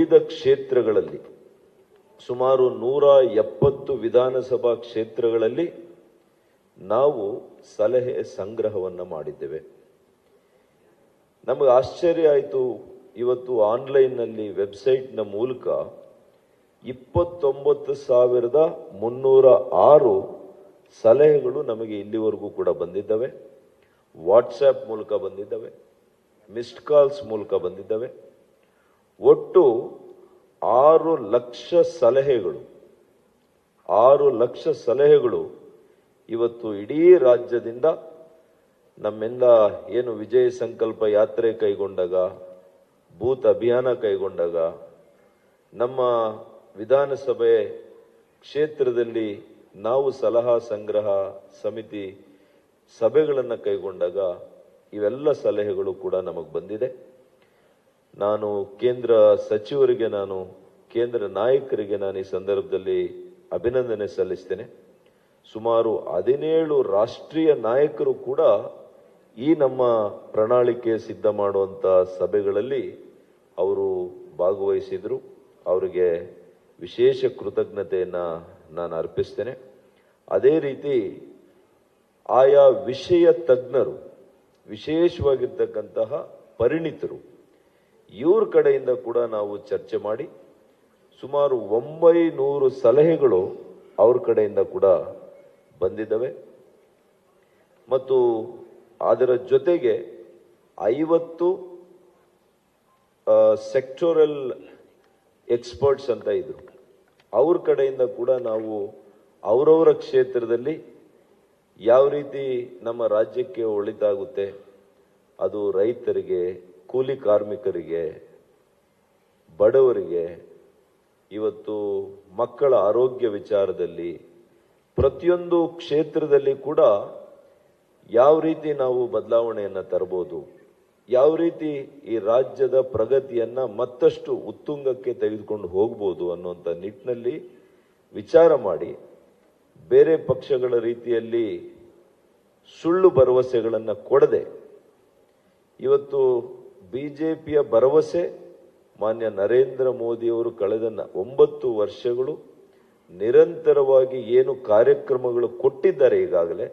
ವಿವಿಧ ಕ್ಷೇತ್ರಗಳಲ್ಲಿ ಸುಮಾರು 170 ವಿಧಾನಸಭಾ ಕ್ಷೇತ್ರಗಳಲ್ಲಿ ನಾವು ಸಲಹೆ ಸಂಗ್ರಹವನ್ನು ಮಾಡಿದ್ದೇವೆ. ನಮಗೆ ಆಶ್ಚರ್ಯ ಆಯಿತು. ಇವತ್ತು ಆನ್ಲೈನ್ನಲ್ಲಿ ವೆಬ್ಸೈಟ್ನ ಮೂಲಕ 29,306 ಸಲಹೆಗಳು ನಮಗೆ ಇಲ್ಲಿವರೆಗೂ ಕೂಡ ಬಂದಿದ್ದಾವೆ. ವಾಟ್ಸ್ಆ್ಯಪ್ ಮೂಲಕ ಬಂದಿದ್ದಾವೆ, ಮಿಸ್ಡ್ ಕಾಲ್ಸ್ ಮೂಲಕ ಬಂದಿದ್ದಾವೆ. ಒಟ್ಟು 6 ಲಕ್ಷ ಸಲಹೆಗಳು ಇವತ್ತು ಇಡೀ ರಾಜ್ಯದಿಂದ ನಮ್ಮೆಲ್ಲ ಏನು ವಿಜಯ ಸಂಕಲ್ಪ ಯಾತ್ರೆ ಕೈಗೊಂಡಾಗ, ಬೂತ್ ಅಭಿಯಾನ ಕೈಗೊಂಡಾಗ, ನಮ್ಮ ವಿಧಾನಸಭೆ ಕ್ಷೇತ್ರದಲ್ಲಿ ನಾವು ಸಲಹಾ ಸಂಗ್ರಹ ಸಮಿತಿ ಸಭೆಗಳನ್ನು ಕೈಗೊಂಡಾಗ ಇವೆಲ್ಲ ಸಲಹೆಗಳು ಕೂಡ ನಮಗೆ ಬಂದಿದೆ. ನಾನು ಕೇಂದ್ರ ಸಚಿವರಿಗೆ, ಕೇಂದ್ರ ನಾಯಕರಿಗೆ ಈ ಸಂದರ್ಭದಲ್ಲಿ ಅಭಿನಂದನೆ ಸಲ್ಲಿಸ್ತೇನೆ. ಸುಮಾರು 17 ರಾಷ್ಟ್ರೀಯ ನಾಯಕರು ಕೂಡ ಈ ನಮ್ಮ ಪ್ರಣಾಳಿಕೆ ಸಿದ್ಧ ಮಾಡುವಂತ ಸಭೆಗಳಲ್ಲಿ ಅವರು ಭಾಗವಹಿಸಿದ್ರು. ಅವರಿಗೆ ವಿಶೇಷ ಕೃತಜ್ಞತೆಯನ್ನ ನಾನು ಅರ್ಪಿಸ್ತೇನೆ. ಅದೇ ರೀತಿ ಆಯಾ ವಿಷಯ ತಜ್ಞರು, ವಿಶೇಷವಾಗಿರ್ತಕ್ಕಂತಹ ಪರಿಣಿತರು, ಇವ್ರ ಕಡೆಯಿಂದ ಕೂಡ ನಾವು ಚರ್ಚೆ ಮಾಡಿ ಸುಮಾರು 900 ಸಲಹೆಗಳು ಅವ್ರ ಕಡೆಯಿಂದ ಕೂಡ ಬಂದಿದ್ದಾವೆ. ಮತ್ತು ಅದರ ಜೊತೆಗೆ 50 ಸೆಕ್ಟೋರಲ್ ಎಕ್ಸ್ಪರ್ಟ್ಸ್ ಅಂತ ಇದ್ರು. ಅವ್ರ ಕಡೆಯಿಂದ ಕೂಡ ನಾವು ಅವರವರ ಕ್ಷೇತ್ರದಲ್ಲಿ ಯಾವ ರೀತಿ ನಮ್ಮ ರಾಜ್ಯಕ್ಕೆ ಒಳಿತಾಗುತ್ತೆ, ಅದು ರೈತರಿಗೆ, ಕೂಲಿ ಕಾರ್ಮಿಕರಿಗೆ, ಬಡವರಿಗೆ, ಇವತ್ತು ಮಕ್ಕಳ ಆರೋಗ್ಯ ವಿಚಾರದಲ್ಲಿ, ಪ್ರತಿಯೊಂದು ಕ್ಷೇತ್ರದಲ್ಲಿ ಕೂಡ ಯಾವ ರೀತಿ ನಾವು ಬದಲಾವಣೆಯನ್ನು ತರಬಹುದು, ಯಾವ ರೀತಿ ಈ ರಾಜ್ಯದ ಪ್ರಗತಿಯನ್ನ ಮತ್ತಷ್ಟು ಉತ್ತುಂಗಕ್ಕೆ ತೆಗೆದುಕೊಂಡು ಹೋಗಬಹುದು ಅನ್ನುವಂಥ ನಿಟ್ಟಿನಲ್ಲಿ ವಿಚಾರ ಮಾಡಿ, ಬೇರೆ ಪಕ್ಷಗಳ ರೀತಿಯಲ್ಲಿ ಸುಳ್ಳು ಭರವಸೆಗಳನ್ನು ಕೊಡದೆ, ಇವತ್ತು ಬಿಜೆಪಿಯ ಭರವಸೆ ಮಾನ್ಯ ನರೇಂದ್ರ ಮೋದಿಯವರು ಕಳೆದ 9 ವರ್ಷಗಳು ನಿರಂತರವಾಗಿ ಏನು ಕಾರ್ಯಕ್ರಮಗಳು ಕೊಟ್ಟಿದ್ದಾರೆ, ಈಗಾಗಲೇ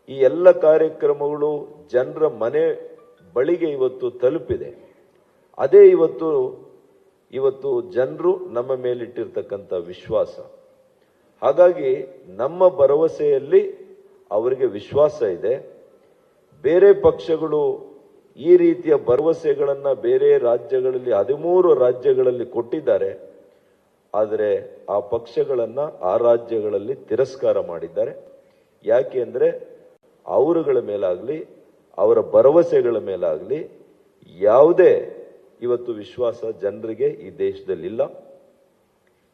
ಈ ಎಲ್ಲ ಕಾರ್ಯಕ್ರಮಗಳು ಜನರ ಮನೆ ಬಳಿಗೆ ಇವತ್ತು ತಲುಪಿದೆ. ಅದೇ ಇವತ್ತು ಜನರು ನಮ್ಮ ಮೇಲಿಟ್ಟಿರ್ತಕ್ಕಂಥ ವಿಶ್ವಾಸ. ಹಾಗಾಗಿ ನಮ್ಮ ಭರವಸೆಯಲ್ಲಿ ಅವರಿಗೆ ವಿಶ್ವಾಸ ಇದೆ. ಬೇರೆ ಪಕ್ಷಗಳು ಈ ರೀತಿಯ ಭರವಸೆಗಳನ್ನ ಬೇರೆ ರಾಜ್ಯಗಳಲ್ಲಿ 13 ರಾಜ್ಯಗಳಲ್ಲಿ ಕೊಟ್ಟಿದ್ದಾರೆ. ಆದರೆ ಆ ಪಕ್ಷಗಳನ್ನ ಆ ರಾಜ್ಯಗಳಲ್ಲಿ ತಿರಸ್ಕಾರ ಮಾಡಿದ್ದಾರೆ. ಯಾಕೆ ಅಂದ್ರೆ ಅವರುಗಳ ಮೇಲಾಗ್ಲಿ, ಅವರ ಭರವಸೆಗಳ ಮೇಲಾಗ್ಲಿ ಯಾವುದೇ ಇವತ್ತು ವಿಶ್ವಾಸ ಜನರಿಗೆ ಈ ದೇಶದಲ್ಲಿಲ್ಲ.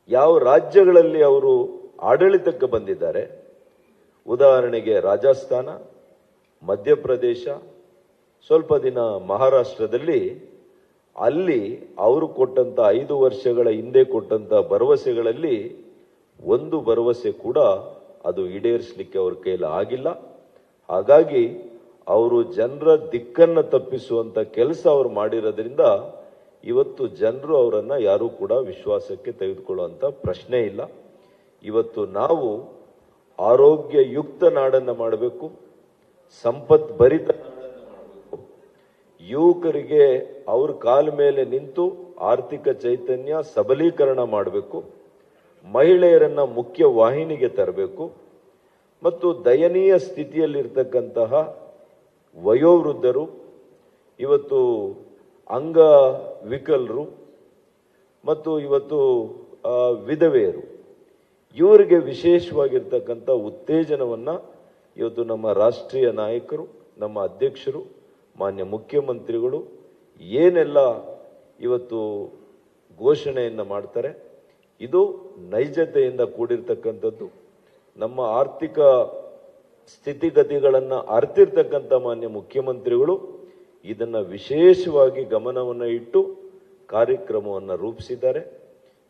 ಯಾವ ರಾಜ್ಯಗಳಲ್ಲಿ ಅವರು ಆಡಳಿತಕ್ಕೆ ಬಂದಿದ್ದಾರೆ, ಉದಾಹರಣೆಗೆ ರಾಜಸ್ಥಾನ, ಮಧ್ಯಪ್ರದೇಶ, ಸ್ವಲ್ಪ ದಿನ ಮಹಾರಾಷ್ಟ್ರದಲ್ಲಿ, ಅಲ್ಲಿ ಅವರು ಕೊಟ್ಟಂತ 5 ವರ್ಷಗಳ ಹಿಂದೆ ಕೊಟ್ಟಂತ ಭರವಸೆಗಳಲ್ಲಿ ಒಂದು ಭರವಸೆ ಕೂಡ ಅದು ಈಡೇರಿಸಲಿಕ್ಕೆ ಅವ್ರ ಕೈಲಿ ಆಗಿಲ್ಲ. ಹಾಗಾಗಿ ಅವರು ಜನರ ದಿಕ್ಕನ್ನು ತಪ್ಪಿಸುವಂತ ಕೆಲಸ ಅವರು ಮಾಡಿರೋದ್ರಿಂದ ಇವತ್ತು ಜನರು ಅವರನ್ನ ಯಾರೂ ಕೂಡ ವಿಶ್ವಾಸಕ್ಕೆ ತೆಗೆದುಕೊಳ್ಳುವಂತ ಪ್ರಶ್ನೆ ಇಲ್ಲ. ಇವತ್ತು ನಾವು ಆರೋಗ್ಯಯುಕ್ತ ನಾಡನ್ನ ಮಾಡಬೇಕು, ಸಂಪತ್ ಭರಿತ ನಾಡನ್ನ ಮಾಡಬೇಕು, ಯುವಕರಿಗೆ ಅವ್ರ ಕಾಲ ಮೇಲೆ ನಿಂತು ಆರ್ಥಿಕ ಚೈತನ್ಯ ಸಬಲೀಕರಣ ಮಾಡಬೇಕು, ಮಹಿಳೆಯರನ್ನ ಮುಖ್ಯ ವಾಹಿನಿಗೆ ತರಬೇಕು, ಮತ್ತು ದಯನೀಯ ಸ್ಥಿತಿಯಲ್ಲಿರ್ತಕ್ಕಂತಹ ವಯೋವೃದ್ಧರು, ಇವತ್ತು ಅಂಗವಿಕಲರು ಮತ್ತು ಇವತ್ತು ವಿಧವೆಯರು, ಇವರಿಗೆ ವಿಶೇಷವಾಗಿರ್ತಕ್ಕಂಥ ಉತ್ತೇಜನವನ್ನ ಇವತ್ತು ನಮ್ಮ ರಾಷ್ಟ್ರೀಯ ನಾಯಕರು, ನಮ್ಮ ಅಧ್ಯಕ್ಷರು, ಮಾನ್ಯ ಮುಖ್ಯಮಂತ್ರಿಗಳು ಏನೆಲ್ಲ ಇವತ್ತು ಘೋಷಣೆಯನ್ನ ಮಾಡ್ತಾರೆ, ಇದು ನೈಜತೆಯಿಂದ ಕೂಡಿರ್ತಕ್ಕಂಥದ್ದು. ನಮ್ಮ ಆರ್ಥಿಕ ಸ್ಥಿತಿಗತಿಗಳನ್ನ ಅರ್ತಿರ್ತಕ್ಕಂಥ ಮಾನ್ಯ ಮುಖ್ಯಮಂತ್ರಿಗಳು ಇದನ್ನ ವಿಶೇಷವಾಗಿ ಗಮನವನ್ನು ಇಟ್ಟು ಕಾರ್ಯಕ್ರಮವನ್ನು ರೂಪಿಸಿದ್ದಾರೆ.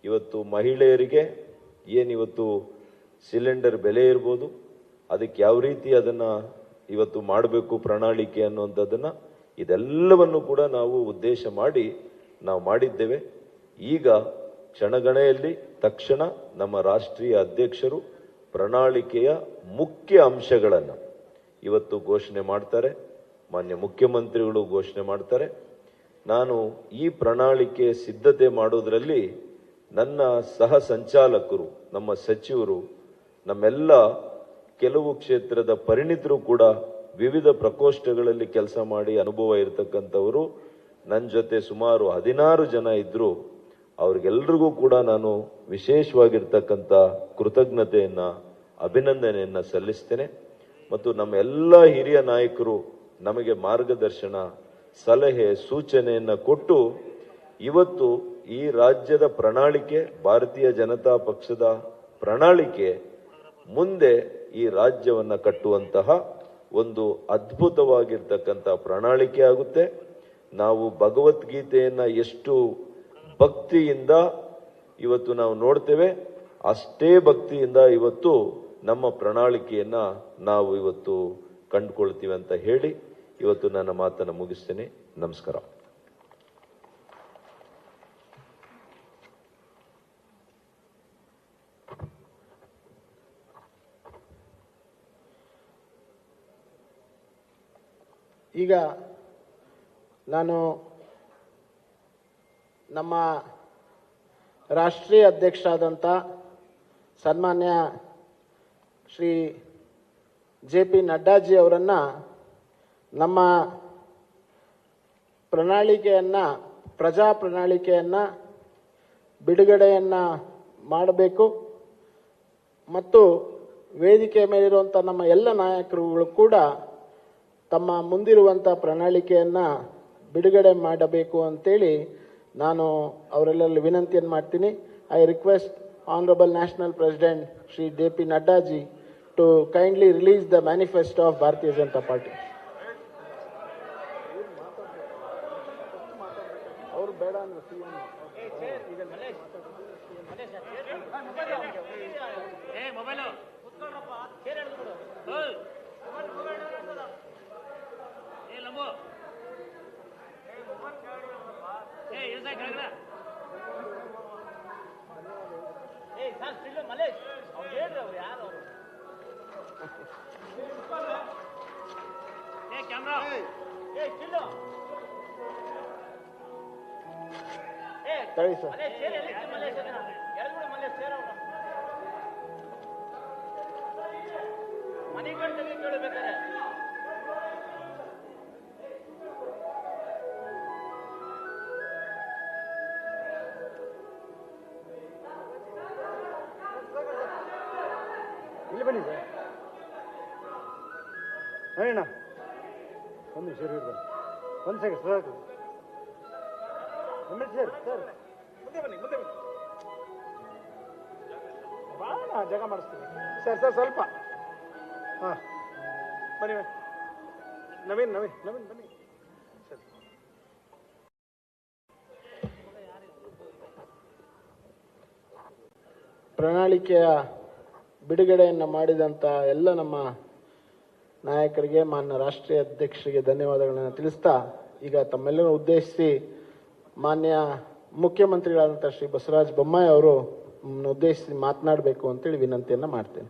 ಇವತ್ತು ಮಹಿಳೆಯರಿಗೆ ಏನಿವತ್ತು ಸಿಲಿಂಡರ್ ಬೆಲೆ ಇರ್ಬೋದು, ಅದಕ್ಕೆ ಯಾವ ರೀತಿ ಅದನ್ನ ಇವತ್ತು ಮಾಡಬೇಕು ಪ್ರಣಾಳಿಕೆ ಅನ್ನುವಂಥದ್ದನ್ನ, ಇದೆಲ್ಲವನ್ನು ಕೂಡ ನಾವು ಉದ್ದೇಶ ಮಾಡಿ ನಾವು ಮಾಡಿದ್ದೇವೆ. ಈಗ ಕ್ಷಣಗಣೆಯಲ್ಲಿ ತಕ್ಷಣ ನಮ್ಮ ರಾಷ್ಟ್ರೀಯ ಅಧ್ಯಕ್ಷರು ಪ್ರಣಾಳಿಕೆಯ ಮುಖ್ಯ ಅಂಶಗಳನ್ನು ಇವತ್ತು ಘೋಷಣೆ ಮಾಡ್ತಾರೆ, ಮಾನ್ಯ ಮುಖ್ಯಮಂತ್ರಿಗಳು ಘೋಷಣೆ ಮಾಡ್ತಾರೆ. ನಾನು ಈ ಪ್ರಣಾಳಿಕೆ ಸಿದ್ಧತೆ ಮಾಡೋದ್ರಲ್ಲಿ ನನ್ನ ಸಹ ಸಂಚಾಲಕರು, ನಮ್ಮ ಸಚಿವರು, ನಮ್ಮೆಲ್ಲ ಕೆಲವು ಕ್ಷೇತ್ರದ ಪರಿಣಿತರು ಕೂಡ ವಿವಿಧ ಪ್ರಕೋಷ್ಠಗಳಲ್ಲಿ ಕೆಲಸ ಮಾಡಿ ಅನುಭವ ಇರತಕ್ಕಂಥವರು ನನ್ನ ಜೊತೆ ಸುಮಾರು 16 ಜನ ಇದ್ರು. ಅವ್ರಿಗೆಲ್ರಿಗೂ ಕೂಡ ನಾನು ವಿಶೇಷವಾಗಿರ್ತಕ್ಕಂಥ ಕೃತಜ್ಞತೆಯನ್ನ, ಅಭಿನಂದನೆಯನ್ನ ಸಲ್ಲಿಸ್ತೇನೆ. ಮತ್ತು ನಮ್ಮ ಎಲ್ಲ ಹಿರಿಯ ನಾಯಕರು ನಮಗೆ ಮಾರ್ಗದರ್ಶನ, ಸಲಹೆ, ಸೂಚನೆಯನ್ನ ಕೊಟ್ಟು ಇವತ್ತು ಈ ರಾಜ್ಯದ ಪ್ರಣಾಳಿಕೆ, ಭಾರತೀಯ ಜನತಾ ಪಕ್ಷದ ಪ್ರಣಾಳಿಕೆ ಮುಂದೆ ಈ ರಾಜ್ಯವನ್ನ ಕಟ್ಟುವಂತಹ ಒಂದು ಅದ್ಭುತವಾಗಿರ್ತಕ್ಕಂಥ ಪ್ರಣಾಳಿಕೆ ಆಗುತ್ತೆ. ನಾವು ಭಗವದ್ಗೀತೆಯನ್ನ ಎಷ್ಟು ಭಕ್ತಿಯಿಂದ ಇವತ್ತು ನಾವು ನೋಡ್ತೇವೆ, ಅಷ್ಟೇ ಭಕ್ತಿಯಿಂದ ಇವತ್ತು ನಮ್ಮ ಪ್ರಣಾಳಿಕೆಯನ್ನ ನಾವು ಇವತ್ತು ಕಂಡುಕೊಳ್ತೀವಿ ಅಂತ ಹೇಳಿ ಇವತ್ತು ನನ್ನ ಮಾತನ್ನು ಮುಗಿಸ್ತೇನೆ. ನಮಸ್ಕಾರ. ಈಗ ನಾನು ನಮ್ಮ ರಾಷ್ಟ್ರೀಯ ಅಧ್ಯಕ್ಷರಾದಂಥ ಸನ್ಮಾನ್ಯ ಶ್ರೀ ಜೆ.ಪಿ. ನಡ್ಡಾಜಿ ಅವರನ್ನು ನಮ್ಮ ಪ್ರಣಾಳಿಕೆಯನ್ನು, ಪ್ರಜಾ ಪ್ರಣಾಳಿಕೆಯನ್ನು ಬಿಡುಗಡೆಯನ್ನು ಮಾಡಬೇಕು ಮತ್ತು ವೇದಿಕೆ ಮೇಲಿರುವಂಥ ನಮ್ಮ ಎಲ್ಲ ನಾಯಕರುಗಳು ಕೂಡ ತಮ್ಮ ಮುಂದಿರುವಂಥ ಪ್ರಣಾಳಿಕೆಯನ್ನು ಬಿಡುಗಡೆ ಮಾಡಬೇಕು ಅಂತೇಳಿ ನಾನು ಅವರೆಲ್ಲರಲ್ಲಿ ವಿನಂತಿಯನ್ನು ಮಾಡ್ತೀನಿ. I request honourable national president Shri J P. Nadda ji to kindly release the manifesto of Bharatiya Janata party. ಅವರು ಬೇಡ ಅಂದ್ರೆ ಸರಿ ಸರ್. ಇಲ್ಲಿ ಬನ್ನಿ ಸರ್. ಹೇಳಣ್ಣ ಒಂದು ನಿಮಿಷ ಇರ್ಬೋದು. ಒಂದು ಸೆಕೆಂಡ್ ಸರ್. ಸರ್ ಸರ್ ಮುಂದೆ ಬನ್ನಿ, ಮುಂದೆ ಬನ್ನಿ. ಭಾಳ ಜಾಗ ಮಾಡಿಸ್ತೀವಿ ಸರ್. ಸರ್ ಸ್ವಲ್ಪ ಹಾಂ ಬನ್ನಿ. ನವೀನ್ ನವೀನ್ ನವೀನ್ ಬನ್ನಿ ಸರ್. ಪ್ರಣಾಳಿಕೆಯ ಬಿಡುಗಡೆಯನ್ನು ಮಾಡಿದಂಥ ಎಲ್ಲ ನಮ್ಮ ನಾಯಕರಿಗೆ, ಮಾನ್ಯ ರಾಷ್ಟ್ರೀಯ ಅಧ್ಯಕ್ಷರಿಗೆ ಧನ್ಯವಾದಗಳನ್ನು ತಿಳಿಸ್ತಾ, ಈಗ ತಮ್ಮೆಲ್ಲರನ್ನು ಉದ್ದೇಶಿಸಿ ಮಾನ್ಯ ಮುಖ್ಯಮಂತ್ರಿಗಳಾದಂಥ ಶ್ರೀ ಬಸವರಾಜ ಬೊಮ್ಮಾಯಿ ಅವರು ಉದ್ದೇಶಿಸಿ ಮಾತನಾಡಬೇಕು ಅಂತೇಳಿ ವಿನಂತಿಯನ್ನು ಮಾಡ್ತೇನೆ.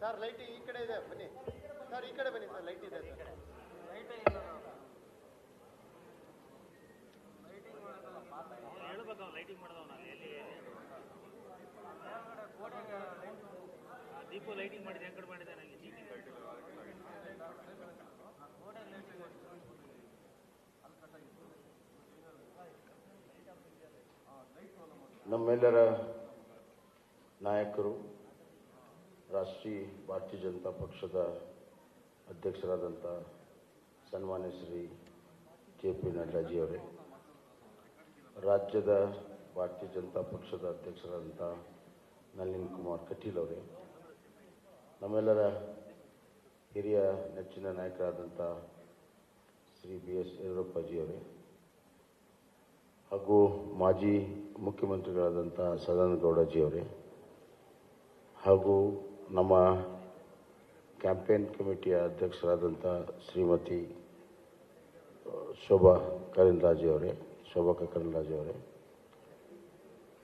ಸರ್ ಲೈಟ್ ಈ ಕಡೆ ಇದೆ, ಬನ್ನಿ ಸರ್. ಈ ಕಡೆ ಬನ್ನಿ ಸರ್, ಲೈಟ್ ಇದೆ ಸರ್. ದೀಪ ಲೈಟಿಂಗ್ ಮಾಡಿದೆ, ಹೆಂಗ್ ಮಾಡಿದೆ ನನಗೆ ನಮ್ಮೆಲ್ಲರ ನಾಯಕರು, ರಾಷ್ಟ್ರೀಯ ಭಾರತೀಯ ಜನತಾ ಪಕ್ಷದ ಅಧ್ಯಕ್ಷರಾದಂಥ ಸನ್ಮಾನ್ಯ ಶ್ರೀ ಜೆ.ಪಿ. ನಡ್ಡಾಜಿಯವರೇ, ರಾಜ್ಯದ ಭಾರತೀಯ ಜನತಾ ಪಕ್ಷದ ಅಧ್ಯಕ್ಷರಾದಂಥ ನಳಿನ್ ಕುಮಾರ್ ಕಟೀಲ್ ಅವರೇ, ನಮ್ಮೆಲ್ಲರ ಹಿರಿಯ ನೆಚ್ಚಿನ ನಾಯಕರಾದಂಥ ಶ್ರೀ ಬಿ.ಎಸ್. ಯಡಿಯೂರಪ್ಪಜಿಯವರೇ, ಹಾಗೂ ಮಾಜಿ ಮುಖ್ಯಮಂತ್ರಿಗಳಾದಂಥ ಸದಾನಂದಗೌಡಜಿಯವರೇ ಹಾಗೂ ನಮ್ಮ ಕ್ಯಾಂಪೇನ್ ಕಮಿಟಿಯ ಅಧ್ಯಕ್ಷರಾದಂಥ ಶ್ರೀಮತಿ ಶೋಭಾ ಕರಂದ್ಲಾಜೆಯವರೇ,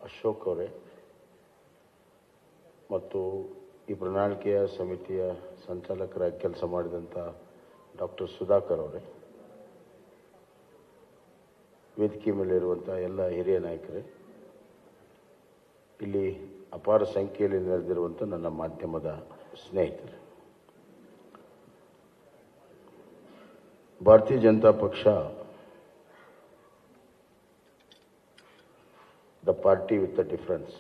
ಅಶೋಕ್ ಅವರೇ ಮತ್ತು ಈ ಪ್ರಣಾಳಿಕೆಯ ಸಮಿತಿಯ ಸಂಚಾಲಕರಾಗಿ ಕೆಲಸ ಮಾಡಿದಂಥ ಡಾಕ್ಟರ್ ಸುಧಾಕರ್ ಅವರೇ, ವೇದಿಕೆ ಮೇಲೆ ಇರುವಂಥ ಎಲ್ಲ ಹಿರಿಯ ನಾಯಕರೇ, ಇಲ್ಲಿ ಅಪಾರ ಸಂಖ್ಯೆಯಲ್ಲಿ ನೆರೆದಿರುವಂಥ ನನ್ನ ಮಾಧ್ಯಮದ ಸ್ನೇಹಿತರು, ಭಾರತೀಯ ಜನತಾ ಪಕ್ಷ the party with the difference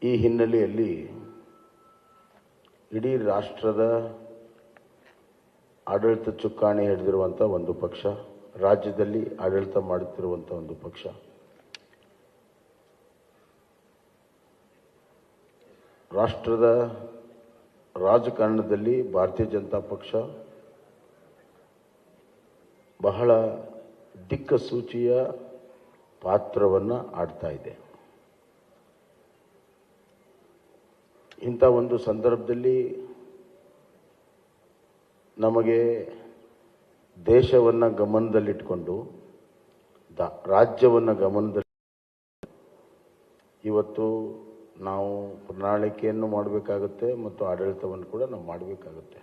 ಈ ಹಿನ್ನೆಲೆಯಲ್ಲಿ ಇಡೀ ರಾಷ್ಟ್ರದ ಆಡಳಿತ ಚುಕ್ಕಾಣಿ ಹಿಡಿದಿರುವಂಥ ಒಂದು ಪಕ್ಷ, ರಾಜ್ಯದಲ್ಲಿ ಆಡಳಿತ ಮಾಡುತ್ತಿರುವಂಥ ಒಂದು ಪಕ್ಷ, ರಾಷ್ಟ್ರದ ರಾಜಕಾರಣದಲ್ಲಿ ಭಾರತೀಯ ಜನತಾ ಪಕ್ಷ ಬಹಳ ದಿಕ್ಕಸೂಚಿಯ ಪಾತ್ರವನ್ನು ಆಡ್ತಾ ಇದೆ. ಇಂಥ ಒಂದು ಸಂದರ್ಭದಲ್ಲಿ ನಮಗೆ ದೇಶವನ್ನು ಗಮನದಲ್ಲಿಟ್ಟುಕೊಂಡು ರಾಜ್ಯವನ್ನು ಗಮನದಲ್ಲಿ ಇವತ್ತು ನಾವು ಪ್ರಣಾಳಿಕೆಯನ್ನು ಮಾಡಬೇಕಾಗುತ್ತೆ ಮತ್ತು ಆಡಳಿತವನ್ನು ಕೂಡ ನಾವು ಮಾಡಬೇಕಾಗುತ್ತೆ.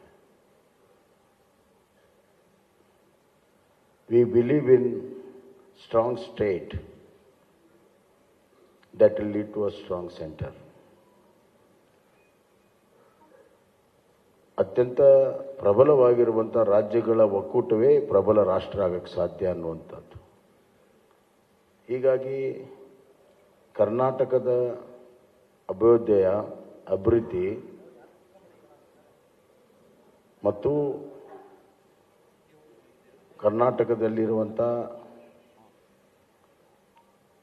We believe in strong state that will lead to a strong center. ಅತ್ಯಂತ ಪ್ರಬಲವಾಗಿರುವಂಥ ರಾಜ್ಯಗಳ ಒಕ್ಕೂಟವೇ ಪ್ರಬಲ ರಾಷ್ಟ್ರ ಆಗಕ್ಕೆ ಸಾಧ್ಯ ಅನ್ನುವಂಥದ್ದು. ಹೀಗಾಗಿ ಕರ್ನಾಟಕದ ಅಭಿವೃದ್ಧಿ ಮತ್ತು ಕರ್ನಾಟಕದಲ್ಲಿರುವಂಥ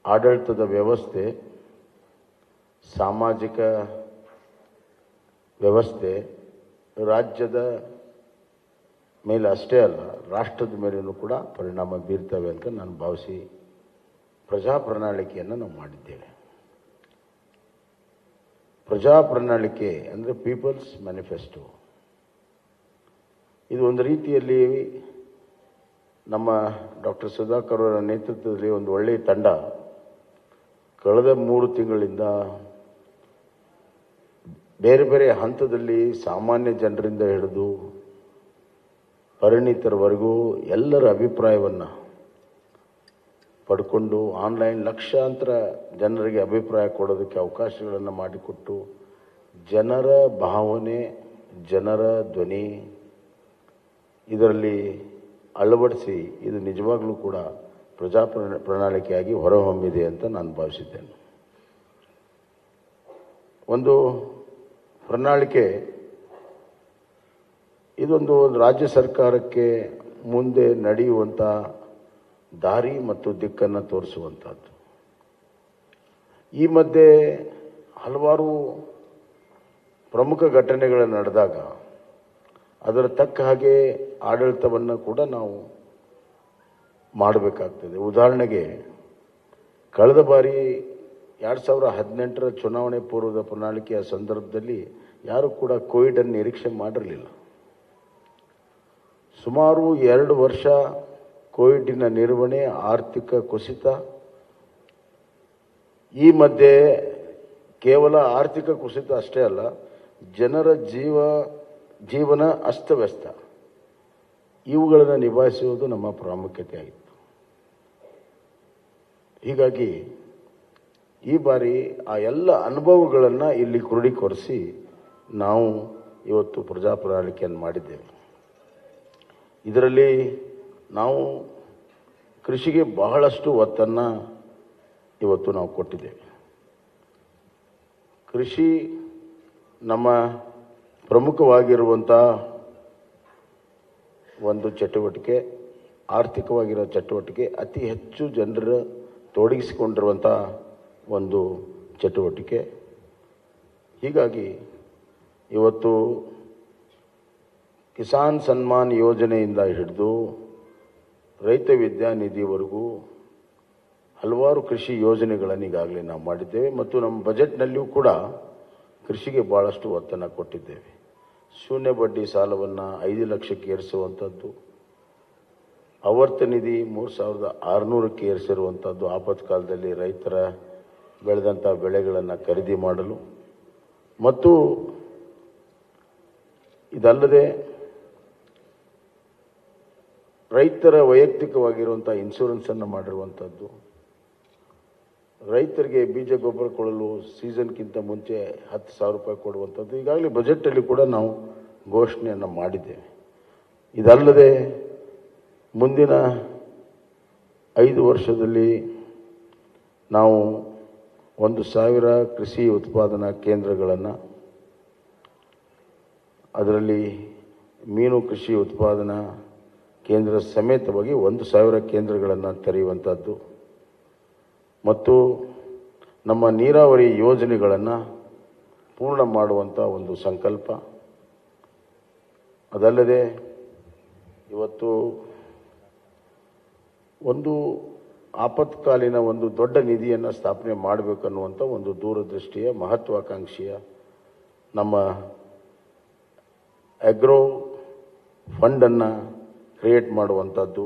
ಆಡಳಿತದ ವ್ಯವಸ್ಥೆ, ಸಾಮಾಜಿಕ ವ್ಯವಸ್ಥೆ ರಾಜ್ಯದ ಮೇಲೆ ಅಷ್ಟೇ ಅಲ್ಲ, ರಾಷ್ಟ್ರದ ಮೇಲೂ ಕೂಡ ಪರಿಣಾಮ ಬೀರ್ತವೆ ಅಂತ ನಾನು ಭಾವಿಸಿ ಪ್ರಜಾ ಪ್ರಣಾಳಿಕೆಯನ್ನು ನಾವು ಮಾಡಿದ್ದೇವೆ. ಪ್ರಜಾ ಪ್ರಣಾಳಿಕೆ ಅಂದರೆ ಪೀಪಲ್ಸ್ ಮ್ಯಾನಿಫೆಸ್ಟೋ. ಇದು ಒಂದು ರೀತಿಯಲ್ಲಿ ನಮ್ಮ ಡಾಕ್ಟರ್ ಸುಧಾಕರ್ ಅವರ ನೇತೃತ್ವದಲ್ಲಿ ಒಂದು ಒಳ್ಳೆಯ ತಂಡ ಕಳೆದ 3 ತಿಂಗಳಿಂದ ಬೇರೆ ಬೇರೆ ಹಂತದಲ್ಲಿ ಸಾಮಾನ್ಯ ಜನರಿಂದ ಹಿಡಿದು ಪರಿಣಿತರವರೆಗೂ ಎಲ್ಲರ ಅಭಿಪ್ರಾಯವನ್ನು ಪಡ್ಕೊಂಡು ಆನ್ಲೈನ್ ಲಕ್ಷಾಂತರ ಜನರಿಗೆ ಅಭಿಪ್ರಾಯ ಕೊಡೋದಕ್ಕೆ ಅವಕಾಶಗಳನ್ನು ಮಾಡಿಕೊಟ್ಟು ಜನರ ಭಾವನೆ, ಜನರ ಧ್ವನಿ ಇದರಲ್ಲಿ ಅಳವಡಿಸಿ ಇದು ನಿಜವಾಗ್ಲೂ ಕೂಡ ಪ್ರಜಾ ಪ್ರಣಾಳಿಕೆಯಾಗಿ ಹೊರಹೊಮ್ಮಿದೆ ಅಂತ ನಾನು ಭಾವಿಸಿದ್ದೇನೆ. ಒಂದು ಪ್ರಣಾಳಿಕೆ ಇದೊಂದು ರಾಜ್ಯ ಸರ್ಕಾರಕ್ಕೆ ಮುಂದೆ ನಡೆಯುವಂಥ ದಾರಿ ಮತ್ತು ದಿಕ್ಕನ್ನು ತೋರಿಸುವಂಥದ್ದು. ಈ ಮಧ್ಯೆ ಹಲವಾರು ಪ್ರಮುಖ ಘಟನೆಗಳು ನಡೆದಾಗ ಅದರ ತಕ್ಕ ಹಾಗೆ ಆಡಳಿತವನ್ನು ಕೂಡ ನಾವು ಮಾಡಬೇಕಾಗ್ತದೆ. ಉದಾಹರಣೆಗೆ ಕಳೆದ ಬಾರಿ 2018ರ ಚುನಾವಣೆ ಪೂರ್ವದ ಪ್ರಣಾಳಿಕೆಯ ಸಂದರ್ಭದಲ್ಲಿ ಯಾರು ಕೂಡ ಕೋವಿಡ್ ಅನ್ನು ನಿರೀಕ್ಷೆ ಮಾಡಿರಲಿಲ್ಲ. ಸುಮಾರು 2 ವರ್ಷ ಕೋವಿಡ್ನ ನಿರ್ವಹಣೆ, ಆರ್ಥಿಕ ಕುಸಿತ, ಈ ಮಧ್ಯೆ ಕೇವಲ ಆರ್ಥಿಕ ಕುಸಿತ ಅಷ್ಟೇ ಅಲ್ಲ, ಜನರ ಜೀವನ ಅಸ್ತವ್ಯಸ್ತ, ಇವುಗಳನ್ನು ನಿಭಾಯಿಸುವುದು ನಮ್ಮ ಪ್ರಾಮುಖ್ಯತೆ ಆಗಿತ್ತು. ಹೀಗಾಗಿ ಈ ಬಾರಿ ಆ ಎಲ್ಲ ಅನುಭವಗಳನ್ನು ಇಲ್ಲಿ ಕ್ರೋಢೀಕರಿಸಿ ನಾವು ಇವತ್ತು ಪ್ರಜಾ ಪ್ರಣಾಳಿಕೆಯನ್ನು ಮಾಡಿದ್ದೇವೆ. ಇದರಲ್ಲಿ ನಾವು ಕೃಷಿಗೆ ಬಹಳಷ್ಟು ಒತ್ತನ್ನು ಇವತ್ತು ನಾವು ಕೊಟ್ಟಿದ್ದೇವೆ. ಕೃಷಿ ನಮ್ಮ ಪ್ರಮುಖವಾಗಿರುವಂಥ ಒಂದು ಚಟುವಟಿಕೆ, ಆರ್ಥಿಕವಾಗಿರೋ ಚಟುವಟಿಕೆ, ಅತಿ ಹೆಚ್ಚು ಜನರ ತೊಡಗಿಸಿಕೊಂಡಿರುವಂಥ ಒಂದು ಚಟುವಟಿಕೆ. ಹೀಗಾಗಿ ಇವತ್ತು ಕಿಸಾನ್ ಸನ್ಮಾನ್ ಯೋಜನೆಯಿಂದ ಹಿಡಿದು ರೈತ ವಿದ್ಯಾನಿಧಿವರೆಗೂ ಹಲವಾರು ಕೃಷಿ ಯೋಜನೆಗಳನ್ನು ಈಗಾಗಲೇ ನಾವು ಮಾಡಿದ್ದೇವೆ ಮತ್ತು ನಮ್ಮ ಬಜೆಟ್ನಲ್ಲಿಯೂ ಕೂಡ ಕೃಷಿಗೆ ಭಾಳಷ್ಟು ಒತ್ತನ್ನು ಕೊಟ್ಟಿದ್ದೇವೆ. ಶೂನ್ಯ ಬಡ್ಡಿ ಸಾಲವನ್ನು 5 ಲಕ್ಷಕ್ಕೆ ಏರಿಸುವಂಥದ್ದು, ಆವರ್ತ ನಿಧಿ 3600ಕ್ಕೆ ಏರಿಸಿರುವಂಥದ್ದು, ಆಪತ್ಕಾಲದಲ್ಲಿ ರೈತರ ಬೆಳೆದಂಥ ಬೆಳೆಗಳನ್ನು ಖರೀದಿ ಮಾಡಲು ಮತ್ತು ಇದಲ್ಲದೆ ರೈತರ ವೈಯಕ್ತಿಕವಾಗಿರುವಂಥ ಇನ್ಶೂರೆನ್ಸನ್ನು ಮಾಡಿರುವಂಥದ್ದು, ರೈತರಿಗೆ ಬೀಜ ಗೊಬ್ಬರ ಕೊಡಲು ಸೀಸನ್ಗಿಂತ ಮುಂಚೆ 10,000 ರೂಪಾಯಿ ಕೊಡುವಂಥದ್ದು ಈಗಾಗಲೇ ಬಜೆಟಲ್ಲಿ ಕೂಡ ನಾವು ಘೋಷಣೆಯನ್ನು ಮಾಡಿದ್ದೇವೆ. ಇದಲ್ಲದೆ ಮುಂದಿನ 5 ವರ್ಷದಲ್ಲಿ ನಾವು 1,000 ಕೃಷಿ ಉತ್ಪಾದನಾ ಕೇಂದ್ರಗಳನ್ನು, ಅದರಲ್ಲಿ ಮೀನು ಕೃಷಿ ಉತ್ಪಾದನಾ ಕೇಂದ್ರ ಸಮೇತವಾಗಿ 1,000 ಕೇಂದ್ರಗಳನ್ನು ತೆರೆಯುವಂಥದ್ದು ಮತ್ತು ನಮ್ಮ ನೀರಾವರಿ ಯೋಜನೆಗಳನ್ನು ಪೂರ್ಣ ಮಾಡುವಂಥ ಒಂದು ಸಂಕಲ್ಪ. ಅದಲ್ಲದೆ ಇವತ್ತು ಒಂದು ಆಪತ್ಕಾಲೀನ ಒಂದು ದೊಡ್ಡ ನಿಧಿಯನ್ನು ಸ್ಥಾಪನೆ ಮಾಡಬೇಕನ್ನುವಂಥ ಒಂದು ದೂರದೃಷ್ಟಿಯ ಮಹತ್ವಾಕಾಂಕ್ಷೆಯ ನಮ್ಮ ಅಗ್ರೋ ಫಂಡನ್ನು ಕ್ರಿಯೇಟ್ ಮಾಡುವಂಥದ್ದು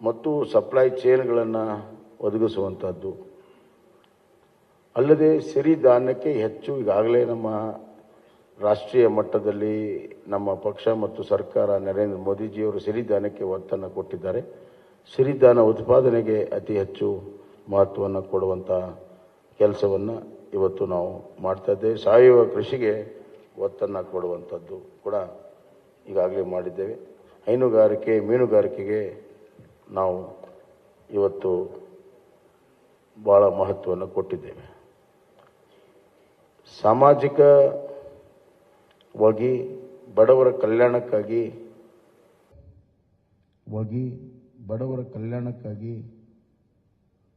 ಮತ್ತು ಸಪ್ಲೈ ಚೈನ್ಗಳನ್ನು ಒದಗಿಸುವಂಥದ್ದು. ಅಲ್ಲದೆ ಸಿರಿಧಾನ್ಯಕ್ಕೆ ಹೆಚ್ಚು ಈಗಾಗಲೇ ನಮ್ಮ ರಾಷ್ಟ್ರೀಯ ಮಟ್ಟದಲ್ಲಿ ನಮ್ಮ ಪಕ್ಷ ಮತ್ತು ಸರ್ಕಾರ ನರೇಂದ್ರ ಮೋದಿಜಿಯವರು ಸಿರಿಧಾನ್ಯಕ್ಕೆ ಒತ್ತನ್ನು ಕೊಟ್ಟಿದ್ದಾರೆ. ಸಿರಿಧಾನ್ಯ ಉತ್ಪಾದನೆಗೆ ಅತಿ ಹೆಚ್ಚು ಮಹತ್ವವನ್ನು ಕೊಡುವಂಥ ಕೆಲಸವನ್ನು ಇವತ್ತು ನಾವು ಮಾಡ್ತಾ ಇದ್ದೇವೆ. ಸಾವಯವ ಕೃಷಿಗೆ ಒತ್ತನ್ನು ಕೊಡುವಂಥದ್ದು ಕೂಡ ಈಗಾಗಲೇ ಮಾಡಿದ್ದೇವೆ. ಹೈನುಗಾರಿಕೆ, ಮೀನುಗಾರಿಕೆಗೆ ನಾವು ಇವತ್ತು ಭಾಳ ಮಹತ್ವವನ್ನು ಕೊಟ್ಟಿದ್ದೇವೆ. ಸಾಮಾಜಿಕವಾಗಿ ಬಡವರ ಕಲ್ಯಾಣಕ್ಕಾಗಿ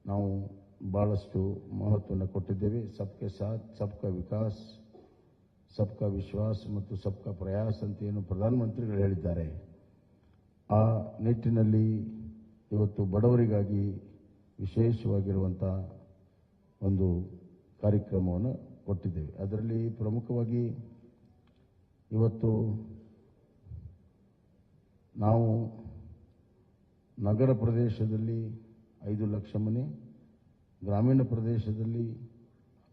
ನಾವು ಭಾಳಷ್ಟು ಮಹತ್ವವನ್ನು ಕೊಟ್ಟಿದ್ದೇವೆ. ಸಬ್ಕೆ ಸಾಥ್ ಸಬ್ಕಾ ವಿಕಾಸ್, ಸಬ್ಕಾ ವಿಶ್ವಾಸ್ ಮತ್ತು ಸಬ್ಕಾ ಪ್ರಯಾಸ್ ಅಂತ ಏನು ಪ್ರಧಾನಮಂತ್ರಿಗಳು ಹೇಳಿದ್ದಾರೆ, ಆ ನಿಟ್ಟಿನಲ್ಲಿ ಇವತ್ತು ಬಡವರಿಗಾಗಿ ವಿಶೇಷವಾಗಿರುವಂಥ ಒಂದು ಕಾರ್ಯಕ್ರಮವನ್ನು ಕೊಟ್ಟಿದ್ದೇವೆ. ಅದರಲ್ಲಿ ಪ್ರಮುಖವಾಗಿ ಇವತ್ತು ನಾವು ನಗರ ಪ್ರದೇಶದಲ್ಲಿ 5 ಲಕ್ಷ ಮನೆ, ಗ್ರಾಮೀಣ ಪ್ರದೇಶದಲ್ಲಿ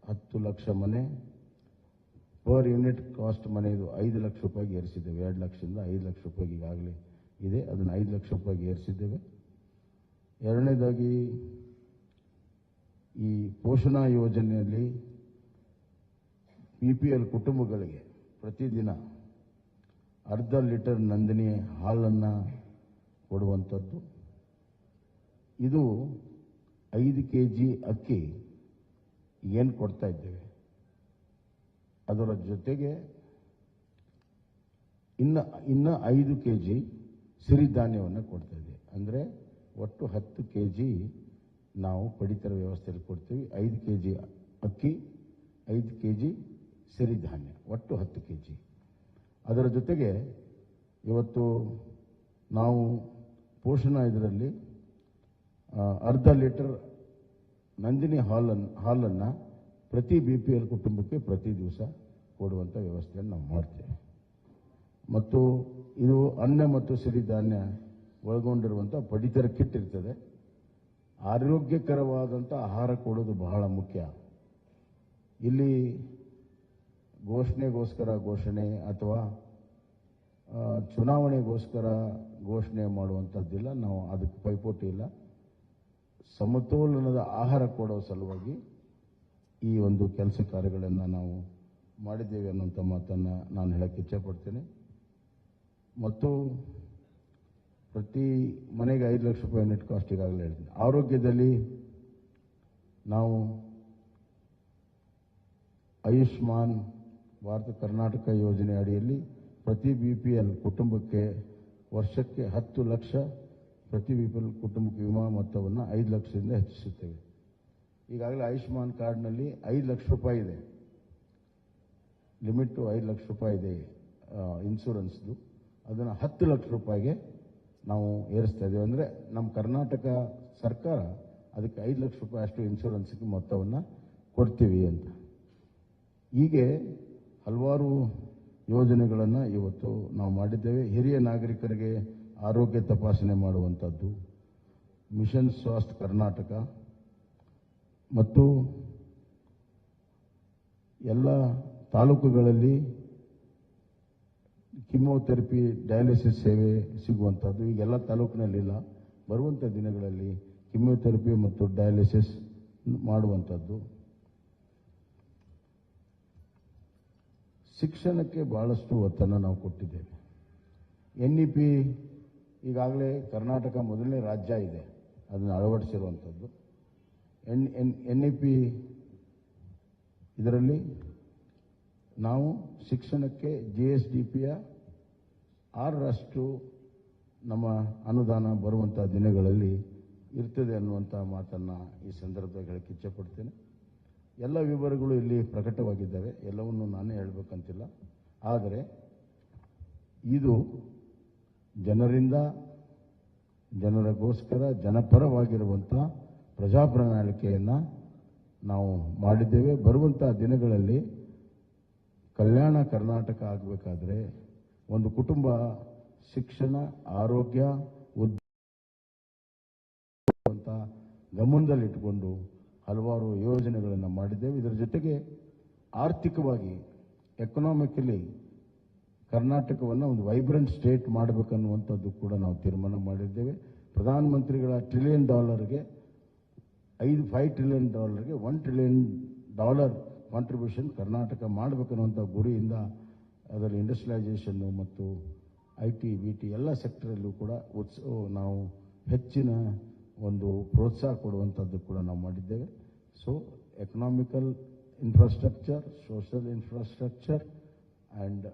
10 ಲಕ್ಷ ಮನೆ, ಪರ್ ಯೂನಿಟ್ ಕಾಸ್ಟ್ ಮನೆಯದು 5 ಲಕ್ಷ ರೂಪಾಯಿಗೆ ಏರಿಸಿದ್ದೇವೆ. 2 ಲಕ್ಷದಿಂದ 5 ಲಕ್ಷ ರೂಪಾಯಿಗೆ ಈಗಾಗಲೇ ಇದೆ, ಅದನ್ನು 5 ಲಕ್ಷ ರೂಪಾಯಿಗೆ ಏರಿಸಿದ್ದೇವೆ. ಎರಡನೇದಾಗಿ ಈ ಪೋಷಣಾ ಯೋಜನೆಯಲ್ಲಿ PPL ಕುಟುಂಬಗಳಿಗೆ ಪ್ರತಿದಿನ ಅರ್ಧ ಲೀಟರ್ ನಂದಿನಿ ಹಾಲನ್ನು ಕೊಡುವಂಥದ್ದು. ಇದು 5 kg ಅಕ್ಕಿ ಏನು ಕೊಡ್ತಾ ಇದ್ದೇವೆ, ಅದರ ಜೊತೆಗೆ ಇನ್ನು 5 kg ಸಿರಿಧಾನ್ಯವನ್ನು ಕೊಡ್ತಾ ಇದ್ದೇವೆ. ಅಂದರೆ ಒಟ್ಟು 10 kg ನಾವು ಪಡಿತರ ವ್ಯವಸ್ಥೆಯಲ್ಲಿ ಕೊಡ್ತೀವಿ. 5 kg ಅಕ್ಕಿ, 5 kg ಸಿರಿಧಾನ್ಯ, ಒಟ್ಟು 10 kg. ಅದರ ಜೊತೆಗೆ ಇವತ್ತು ನಾವು ಪೋಷಣಾ ಇದರಲ್ಲಿ ಅರ್ಧ ಲೀಟರ್ ನಂದಿನಿ ಹಾಲನ್ನು ಪ್ರತಿ BPL ಕುಟುಂಬಕ್ಕೆ ಪ್ರತಿ ದಿವಸ ಕೊಡುವಂಥ ವ್ಯವಸ್ಥೆಯನ್ನು ನಾವು ಮಾಡ್ತೇವೆ. ಮತ್ತು ಇದು ಅನ್ನ ಮತ್ತು ಸಿರಿಧಾನ್ಯ ಒಳಗೊಂಡಿರುವಂಥ ಪಡಿತರ ಕಿಟ್ ಇರ್ತದೆ. ಆರೋಗ್ಯಕರವಾದಂಥ ಆಹಾರ ಕೊಡೋದು ಬಹಳ ಮುಖ್ಯ. ಇಲ್ಲಿ ಘೋಷಣೆಗೋಸ್ಕರ ಘೋಷಣೆ ಅಥವಾ ಚುನಾವಣೆಗೋಸ್ಕರ ಘೋಷಣೆ ಮಾಡುವಂಥದ್ದಿಲ್ಲ. ನಾವು ಅದಕ್ಕೆ ಪೈಪೋಟಿ ಇಲ್ಲ. ಸಮತೋಲನದ ಆಹಾರ ಕೊಡೋ ಸಲುವಾಗಿ ಈ ಒಂದು ಕೆಲಸ ಕಾರ್ಯಗಳನ್ನು ನಾವು ಮಾಡಿದ್ದೇವೆ ಅನ್ನೋಂಥ ಮಾತನ್ನು ನಾನು ಹೇಳಕ್ಕೆ ಇಚ್ಛೆಪಡ್ತೇನೆ. ಮತ್ತು ಪ್ರತಿ ಮನೆಗೆ 5 ಲಕ್ಷ ರೂಪಾಯಿ ನೆಟ್ ಕಾಸ್ಟ್ ಈಗಾಗಲೇ ಹೇಳ್ತೀನಿ. ಆರೋಗ್ಯದಲ್ಲಿ ನಾವು ಆಯುಷ್ಮಾನ್ ಭಾರತ ಕರ್ನಾಟಕ ಯೋಜನೆ ಅಡಿಯಲ್ಲಿ ಪ್ರತಿ BPL ಕುಟುಂಬಕ್ಕೆ ವರ್ಷಕ್ಕೆ 10 ಲಕ್ಷ ಪ್ರತಿ BPL ಕುಟುಂಬಕ್ಕೆ ವಿಮಾ ಮೊತ್ತವನ್ನು 5 ಲಕ್ಷದಿಂದ ಹೆಚ್ಚಿಸುತ್ತೇವೆ. ಈಗಾಗಲೇ ಆಯುಷ್ಮಾನ್ ಕಾರ್ಡ್ನಲ್ಲಿ 5 ಲಕ್ಷ ರೂಪಾಯಿ ಇದೆ, ಲಿಮಿಟು 5 ಲಕ್ಷ ರೂಪಾಯಿ ಇದೆ ಇನ್ಶೂರೆನ್ಸ್ದು. ಅದನ್ನು 10 ಲಕ್ಷ ರೂಪಾಯಿಗೆ ನಾವು ಏರಿಸ್ತಾ ಇದ್ದೇವೆ. ಅಂದರೆ ನಮ್ಮ ಕರ್ನಾಟಕ ಸರ್ಕಾರ ಅದಕ್ಕೆ 5 ಲಕ್ಷ ರೂಪಾಯಿ ಅಷ್ಟು ಇನ್ಶೂರೆನ್ಸ್ಗೆ ಮೊತ್ತವನ್ನು ಕೊಡ್ತೀವಿ ಅಂತ. ಹೀಗೆ ಹಲವಾರು ಯೋಜನೆಗಳನ್ನು ಇವತ್ತು ನಾವು ಮಾಡಿದ್ದೇವೆ. ಹಿರಿಯ ನಾಗರಿಕರಿಗೆ ಆರೋಗ್ಯ ತಪಾಸಣೆ ಮಾಡುವಂಥದ್ದು, ಮಿಷನ್ ಸ್ವಾಸ್ಥ್ಯ ಕರ್ನಾಟಕ ಮತ್ತು ಎಲ್ಲ ತಾಲೂಕುಗಳಲ್ಲಿ ಕಿಮೋಥೆರಪಿ ಡಯಾಲಿಸಿಸ್ ಸೇವೆ ಸಿಗುವಂಥದ್ದು ಈಗೆಲ್ಲ ತಾಲೂಕಿನಲ್ಲಿಲ್ಲ. ಬರುವಂಥ ದಿನಗಳಲ್ಲಿ ಕಿಮೋಥೆರಪಿ ಮತ್ತು ಡಯಾಲಿಸಿಸ್ ಮಾಡುವಂಥದ್ದು. ಶಿಕ್ಷಣಕ್ಕೆ ಬಹಳಷ್ಟು ಒತ್ತನ್ನು ನಾವು ಕೊಟ್ಟಿದ್ದೇವೆ. NEP ಈಗಾಗಲೇ ಕರ್ನಾಟಕ ಮೊದಲನೇ ರಾಜ್ಯ ಇದೆ ಅದನ್ನು ಅಳವಡಿಸಿರುವಂಥದ್ದು. NEP ಇದರಲ್ಲಿ ನಾವು ಶಿಕ್ಷಣಕ್ಕೆ GSDPಯ 6ರಷ್ಟು ನಮ್ಮ ಅನುದಾನ ಬರುವಂಥ ದಿನಗಳಲ್ಲಿ ಇರ್ತದೆ ಅನ್ನುವಂಥ ಮಾತನ್ನು ಈ ಸಂದರ್ಭದಲ್ಲಿ ಹೇಳಕ್ಕೆ ಇಚ್ಛೆಪಡ್ತೇನೆ. ಎಲ್ಲ ವಿವರಗಳು ಇಲ್ಲಿ ಪ್ರಕಟವಾಗಿದ್ದಾವೆ, ಎಲ್ಲವನ್ನು ನಾನೇ ಹೇಳಬೇಕಂತಿಲ್ಲ. ಆದರೆ ಇದು ಜನರಿಂದ ಜನರಿಗೋಸ್ಕರ ಜನಪರವಾಗಿರುವಂಥ ಪ್ರಜಾಪ್ರಣಾಳಿಕೆಯನ್ನು ನಾವು ಮಾಡಿದ್ದೇವೆ. ಬರುವಂಥ ದಿನಗಳಲ್ಲಿ ಕಲ್ಯಾಣ ಕರ್ನಾಟಕ ಆಗಬೇಕಾದ್ರೆ ಒಂದು ಕುಟುಂಬ ಶಿಕ್ಷಣ, ಆರೋಗ್ಯ, ಅಂತ ಗಮನದಲ್ಲಿಟ್ಟುಕೊಂಡು ಹಲವಾರು ಯೋಜನೆಗಳನ್ನು ಮಾಡಿದ್ದೇವೆ. ಇದರ ಜೊತೆಗೆ ಆರ್ಥಿಕವಾಗಿ ಎಕನಾಮಿಕಲಿ ಕರ್ನಾಟಕವನ್ನು ಒಂದು ವೈಬ್ರೆಂಟ್ ಸ್ಟೇಟ್ ಮಾಡಬೇಕನ್ನುವಂಥದ್ದು ಕೂಡ ನಾವು ತೀರ್ಮಾನ ಮಾಡಿದ್ದೇವೆ. ಪ್ರಧಾನಮಂತ್ರಿಗಳ $1 ಟ್ರಿಲಿಯನ್ಗೆ $5 ಟ್ರಿಲಿಯನ್ $1 ಟ್ರಿಲಿಯನ್ ಕಾಂಟ್ರಿಬ್ಯೂಷನ್ ಕರ್ನಾಟಕ ಮಾಡಬೇಕನ್ನುವಂಥ ಗುರಿಯಿಂದ ಅದರಲ್ಲಿ ಇಂಡಸ್ಟ್ರಿಯಲೈಸೇಷನ್ನು ಮತ್ತು IT, BT ಎಲ್ಲ ಸೆಕ್ಟರಲ್ಲೂ ಕೂಡ ನಾವು ಹೆಚ್ಚಿನ ಒಂದು ಪ್ರೋತ್ಸಾಹ ಕೊಡುವಂಥದ್ದು ಕೂಡ ನಾವು ಮಾಡಿದ್ದೇವೆ. So economical infrastructure, social infrastructure and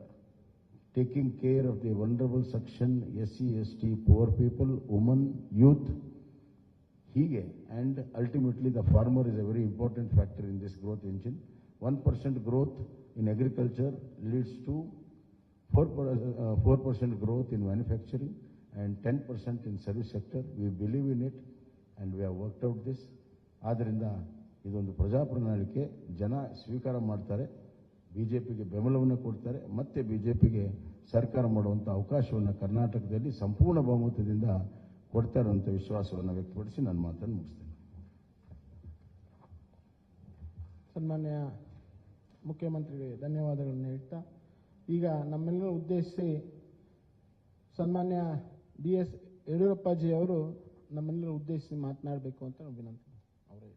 taking care of the vulnerable section, SC, ST, poor people, women, youth, hige, and ultimately the farmer is a very important factor in this growth engine. 1% growth in agriculture leads to 4% growth in manufacturing and 10% in service sector. We believe in it and we have worked out this. ಆದ್ದರಿಂದ ಇದೊಂದು ಪ್ರಜಾಪ್ರಣಾಳಿಕೆ, ಜನ ಸ್ವೀಕಾರ ಮಾಡ್ತಾರೆ, BJPಗೆ ಬೆಂಬಲವನ್ನು ಕೊಡ್ತಾರೆ, ಮತ್ತೆ BJPಗೆ ಸರ್ಕಾರ ಮಾಡುವಂಥ ಅವಕಾಶವನ್ನು ಕರ್ನಾಟಕದಲ್ಲಿ ಸಂಪೂರ್ಣ ಬಹುಮತದಿಂದ ಕೊಡ್ತಾರೆ ಅಂತ ವಿಶ್ವಾಸವನ್ನು ವ್ಯಕ್ತಪಡಿಸಿ ನನ್ನ ಮಾತನ್ನು ಮುಗಿಸ್ತೇನೆ. ಸನ್ಮಾನ್ಯ ಮುಖ್ಯಮಂತ್ರಿಗೆ ಧನ್ಯವಾದಗಳನ್ನು ಹೇಳ್ತಾ ಈಗ ನಮ್ಮೆಲ್ಲರೂ ಉದ್ದೇಶಿಸಿ ಸನ್ಮಾನ್ಯ DS ಯಡಿಯೂರಪ್ಪಾಜಿ ಅವರು ನಮ್ಮೆಲ್ಲರೂ ಉದ್ದೇಶಿಸಿ ಮಾತನಾಡಬೇಕು ಅಂತ ವಿನಂತಿ. ಅವರೇ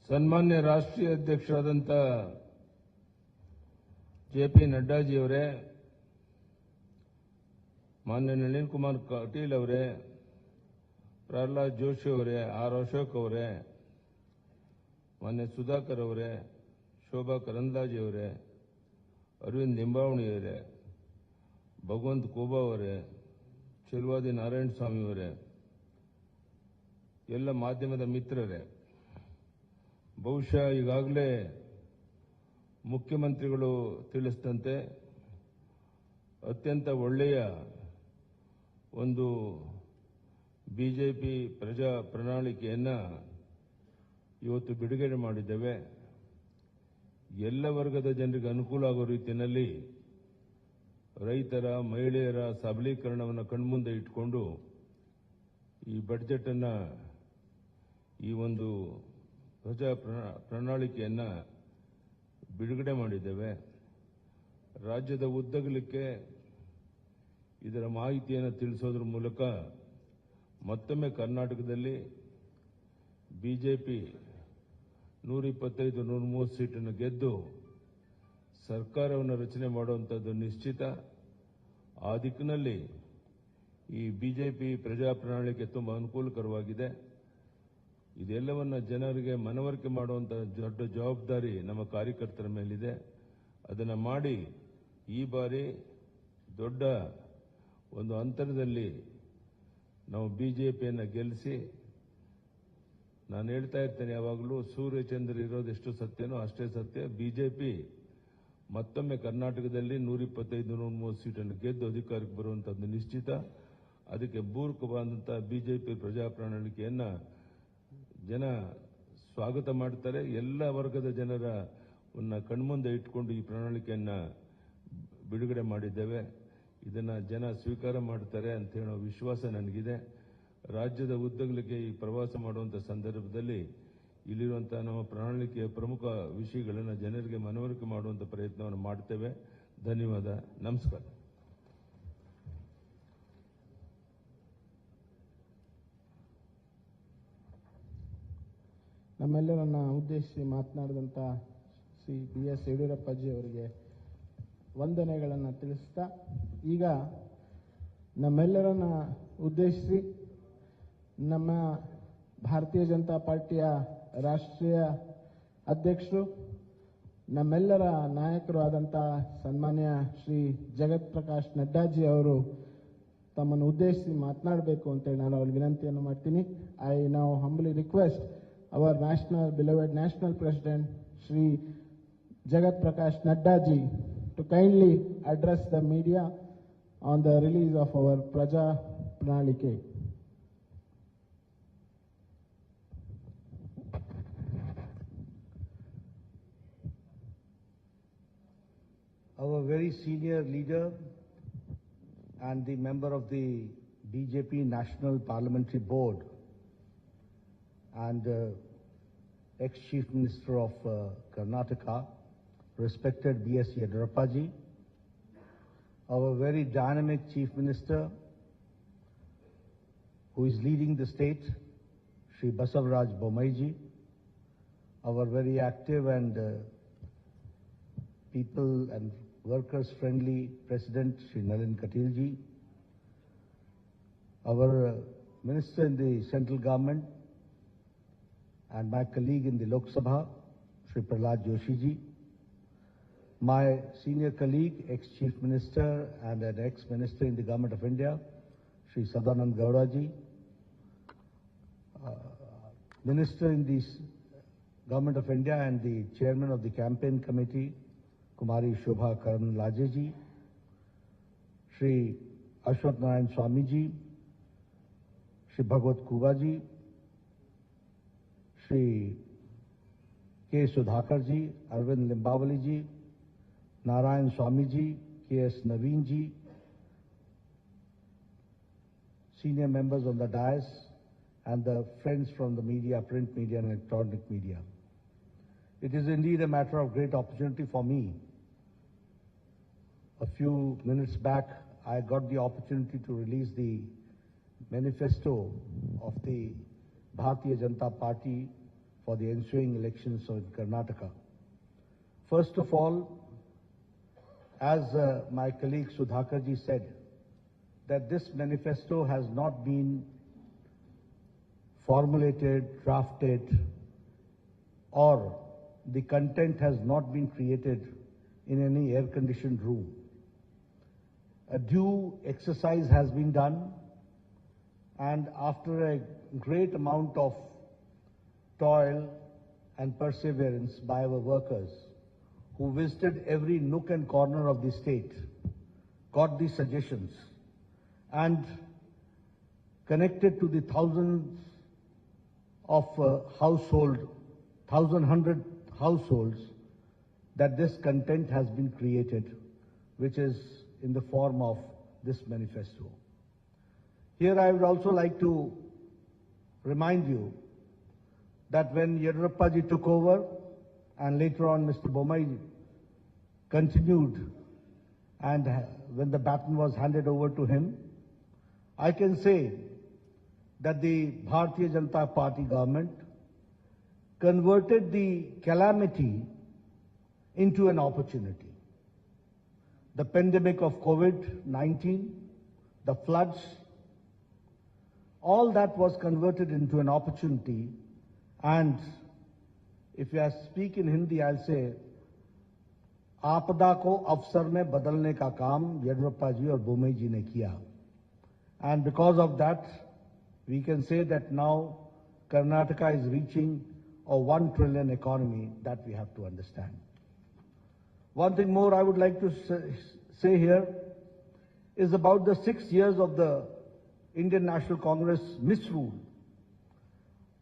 ಸನ್ಮಾನ್ಯ ರಾಷ್ಟ್ರೀಯ ಅಧ್ಯಕ್ಷರಾದಂಥ ಜೆ.ಪಿ. ನಡ್ಡಾಜಿಯವರೇ, ಮಾನ್ಯ ನಳಿನ್ ಕುಮಾರ್ ಕಟೀಲ್ ಅವರೇ, ಪ್ರಹ್ಲಾದ್ ಜೋಶಿ ಅವರೇ, ಆರ್ ಅಶೋಕ್ ಅವರೇ, ಮಾನ್ಯ ಸುಧಾಕರ್ ಅವರೇ, ಶೋಭಾ ಕರಂದ್ಲಾಜೆ ಅವರೇ, ಅರವಿಂದ್ ಲಿಂಬಾವಣಿ ಅವರೇ, ಭಗವಂತ್ ಕೋಬಾ ಅವರೇ, ಚೆಲುವಾದಿ ನಾರಾಯಣ ಸ್ವಾಮಿ ಅವರೇ, ಎಲ್ಲ ಮಾಧ್ಯಮದ ಮಿತ್ರರೇ, ಬಹುಶಃ ಈಗಾಗಲೇ ಮುಖ್ಯಮಂತ್ರಿಗಳು ತಿಳಿಸಿದಂತೆ ಅತ್ಯಂತ ಒಳ್ಳೆಯ ಒಂದು ಬಿಜೆಪಿ ಪ್ರಜಾ ಪ್ರಣಾಳಿಕೆಯನ್ನು ಇವತ್ತು ಬಿಡುಗಡೆ ಮಾಡಿದ್ದೇವೆ. ಎಲ್ಲ ವರ್ಗದ ಜನರಿಗೆ ಅನುಕೂಲ ಆಗೋ ರೀತಿಯಲ್ಲಿ ರೈತರ, ಮಹಿಳೆಯರ ಸಬಲೀಕರಣವನ್ನು ಕಣ್ಮುಂದೆ ಇಟ್ಟುಕೊಂಡು ಈ ಬಜೆಟ್ ಅನ್ನು, ಈ ಒಂದು ಪ್ರಜಾ ಪ್ರಣಾಳಿಕೆಯನ್ನು ಬಿಡುಗಡೆ ಮಾಡಿದ್ದೇವೆ. ರಾಜ್ಯದ ಉದ್ದಗಲಕ್ಕೆ ಇದರ ಮಾಹಿತಿಯನ್ನು ತಿಳಿಸೋದ್ರ ಮೂಲಕ ಮತ್ತೊಮ್ಮೆ ಕರ್ನಾಟಕದಲ್ಲಿ ಬಿಜೆಪಿ 125-130 ಸೀಟನ್ನು ಗೆದ್ದು ಸರ್ಕಾರವನ್ನು ರಚನೆ ಮಾಡುವಂಥದ್ದು ನಿಶ್ಚಿತ. ಆ ದಿಕ್ಕಿನಲ್ಲಿ ಈ ಬಿಜೆಪಿ ಪ್ರಜಾ ಪ್ರಣಾಳಿಕೆ ತುಂಬ ಅನುಕೂಲಕರವಾಗಿದೆ. ಇದೆಲ್ಲವನ್ನ ಜನರಿಗೆ ಮನವರಿಕೆ ಮಾಡುವಂಥ ದೊಡ್ಡ ಜವಾಬ್ದಾರಿ ನಮ್ಮ ಕಾರ್ಯಕರ್ತರ ಮೇಲಿದೆ. ಅದನ್ನು ಮಾಡಿ ಈ ಬಾರಿ ದೊಡ್ಡ ಒಂದು ಅಂತರದಲ್ಲಿ ನಾವು ಬಿಜೆಪಿಯನ್ನು ಗೆಲ್ಲಿಸಿ, ನಾನು ಹೇಳ್ತಾ ಇರ್ತೇನೆ ಯಾವಾಗಲೂ, ಸೂರ್ಯಚಂದ್ರ ಇರೋದೆಷ್ಟು ಸತ್ಯನೋ ಅಷ್ಟೇ ಸತ್ಯ. ಬಿಜೆಪಿ ಮತ್ತೊಮ್ಮೆ ಕರ್ನಾಟಕದಲ್ಲಿ 125-130 ಸೀಟನ್ನು ಗೆದ್ದು ಅಧಿಕಾರಕ್ಕೆ ಬರುವಂಥದ್ದು ನಿಶ್ಚಿತ. ಅದಕ್ಕೆ ಪೂರಕವಾದಂಥ ಬಿಜೆಪಿ ಪ್ರಜಾ ಪ್ರಣಾಳಿಕೆಯನ್ನು ಜನ ಸ್ವಾಗತ ಮಾಡ್ತಾರೆ. ಎಲ್ಲ ವರ್ಗದ ಜನರ ಕಣ್ಮುಂದೆ ಇಟ್ಕೊಂಡು ಈ ಪ್ರಣಾಳಿಕೆಯನ್ನು ಬಿಡುಗಡೆ ಮಾಡಿದ್ದೇವೆ. ಇದನ್ನು ಜನ ಸ್ವೀಕಾರ ಮಾಡ್ತಾರೆ ಅಂತ ಹೇಳೋ ವಿಶ್ವಾಸ ನನಗಿದೆ. ರಾಜ್ಯದ ಉದ್ದಗಲಕ್ಕೆ ಈ ಪ್ರವಾಸ ಮಾಡುವಂಥ ಸಂದರ್ಭದಲ್ಲಿ ಇಲ್ಲಿರುವಂಥ ನಮ್ಮ ಪ್ರಣಾಳಿಕೆಯ ಪ್ರಮುಖ ವಿಷಯಗಳನ್ನು ಜನರಿಗೆ ಮನವರಿಕೆ ಮಾಡುವಂಥ ಪ್ರಯತ್ನವನ್ನು ಮಾಡ್ತೇವೆ. ಧನ್ಯವಾದ. ನಮಸ್ಕಾರ. ನಮ್ಮೆಲ್ಲರನ್ನ ಉದ್ದೇಶಿಸಿ ಮಾತನಾಡಿದಂಥ ಶ್ರೀ ಬಿ.ಎಸ್. ಯಡಿಯೂರಪ್ಪಾಜಿ ಅವರಿಗೆ ವಂದನೆಗಳನ್ನು ತಿಳಿಸ್ತಾ, ಈಗ ನಮ್ಮೆಲ್ಲರನ್ನ ಉದ್ದೇಶಿಸಿ ನಮ್ಮ ಭಾರತೀಯ ಜನತಾ ಪಾರ್ಟಿಯ ರಾಷ್ಟ್ರೀಯ ಅಧ್ಯಕ್ಷರು, ನಮ್ಮೆಲ್ಲರ ನಾಯಕರು ಆದಂಥ ಸನ್ಮಾನ್ಯ ಶ್ರೀ ಜಗತ್ ಪ್ರಕಾಶ್ ನಡ್ಡಾಜಿ ಅವರು ತಮ್ಮನ್ನು ಉದ್ದೇಶಿಸಿ ಮಾತನಾಡಬೇಕು ಅಂತೇಳಿ ನಾನು ಅವ್ರಿಗೆ ವಿನಂತಿಯನ್ನು ಮಾಡ್ತೀನಿ. I now ಹಂಬಲಿ request our beloved national president Shri Jagat Prakash Nadda ji to kindly address the media on the release of our Praja Pranalike. Our very senior leader and the member of the BJP National Parliamentary Board and ex-Chief Minister of Karnataka, respected B.S. Yediyurappa ji, our very dynamic Chief Minister who is leading the state, Shri Basavaraj Bommai ji, our very active and people and workers-friendly President Shri Nalin Katil ji, our Minister in the central government, and my colleague in the Lok Sabha, Shri Prahlad Joshi ji, my senior colleague, ex-Chief Minister and an ex-Minister in the Government of India, Shri Sadanand Gowda ji, Minister in the Government of India and the Chairman of the Campaign Committee, Kumari Shobha Karandlaje ji, Shri Ashwat Narayan Swami ji, Shri Bhagwat Kuba ji, Shri K. Sudhakar ji, Arvind Limbawali ji, Narayan Swami ji, K.S. Naveen ji, senior members on the dais, and the friends from the media, print media and electronic media. It is indeed a matter of great opportunity for me. A few minutes back, I got the opportunity to release the manifesto of the Bharatiya Janata Party for the ensuing elections in Karnataka. First of all, as my colleague Sudhakarji said, that this manifesto has not been formulated, drafted, or the content has not been created in any air-conditioned room. A due exercise has been done, and after a great amount of toil and perseverance by our workers, who visited every nook and corner of the state, got these suggestions, and connected to the thousands of 1,100 households that this content has been created, which is in the form of this manifesto. Here I would also like to remind you that when Yediyurappa took over and later on Mr. Bommai continued, and when the baton was handed over to him, I can say that the Bharatiya Janata Party government converted the calamity into an opportunity. The pandemic of COVID-19, the floods, all that was converted into an opportunity. And if I speak in Hindi, I'll say, आपदा को अवसर में बदलने का काम येदियुरप्पा जी और बोम्मई जी ने किया. And because of that, we can say that now Karnataka is reaching a 1 trillion economy that we have to understand. One thing more I would like to say here is about the 6 years of the Indian National Congress misrule,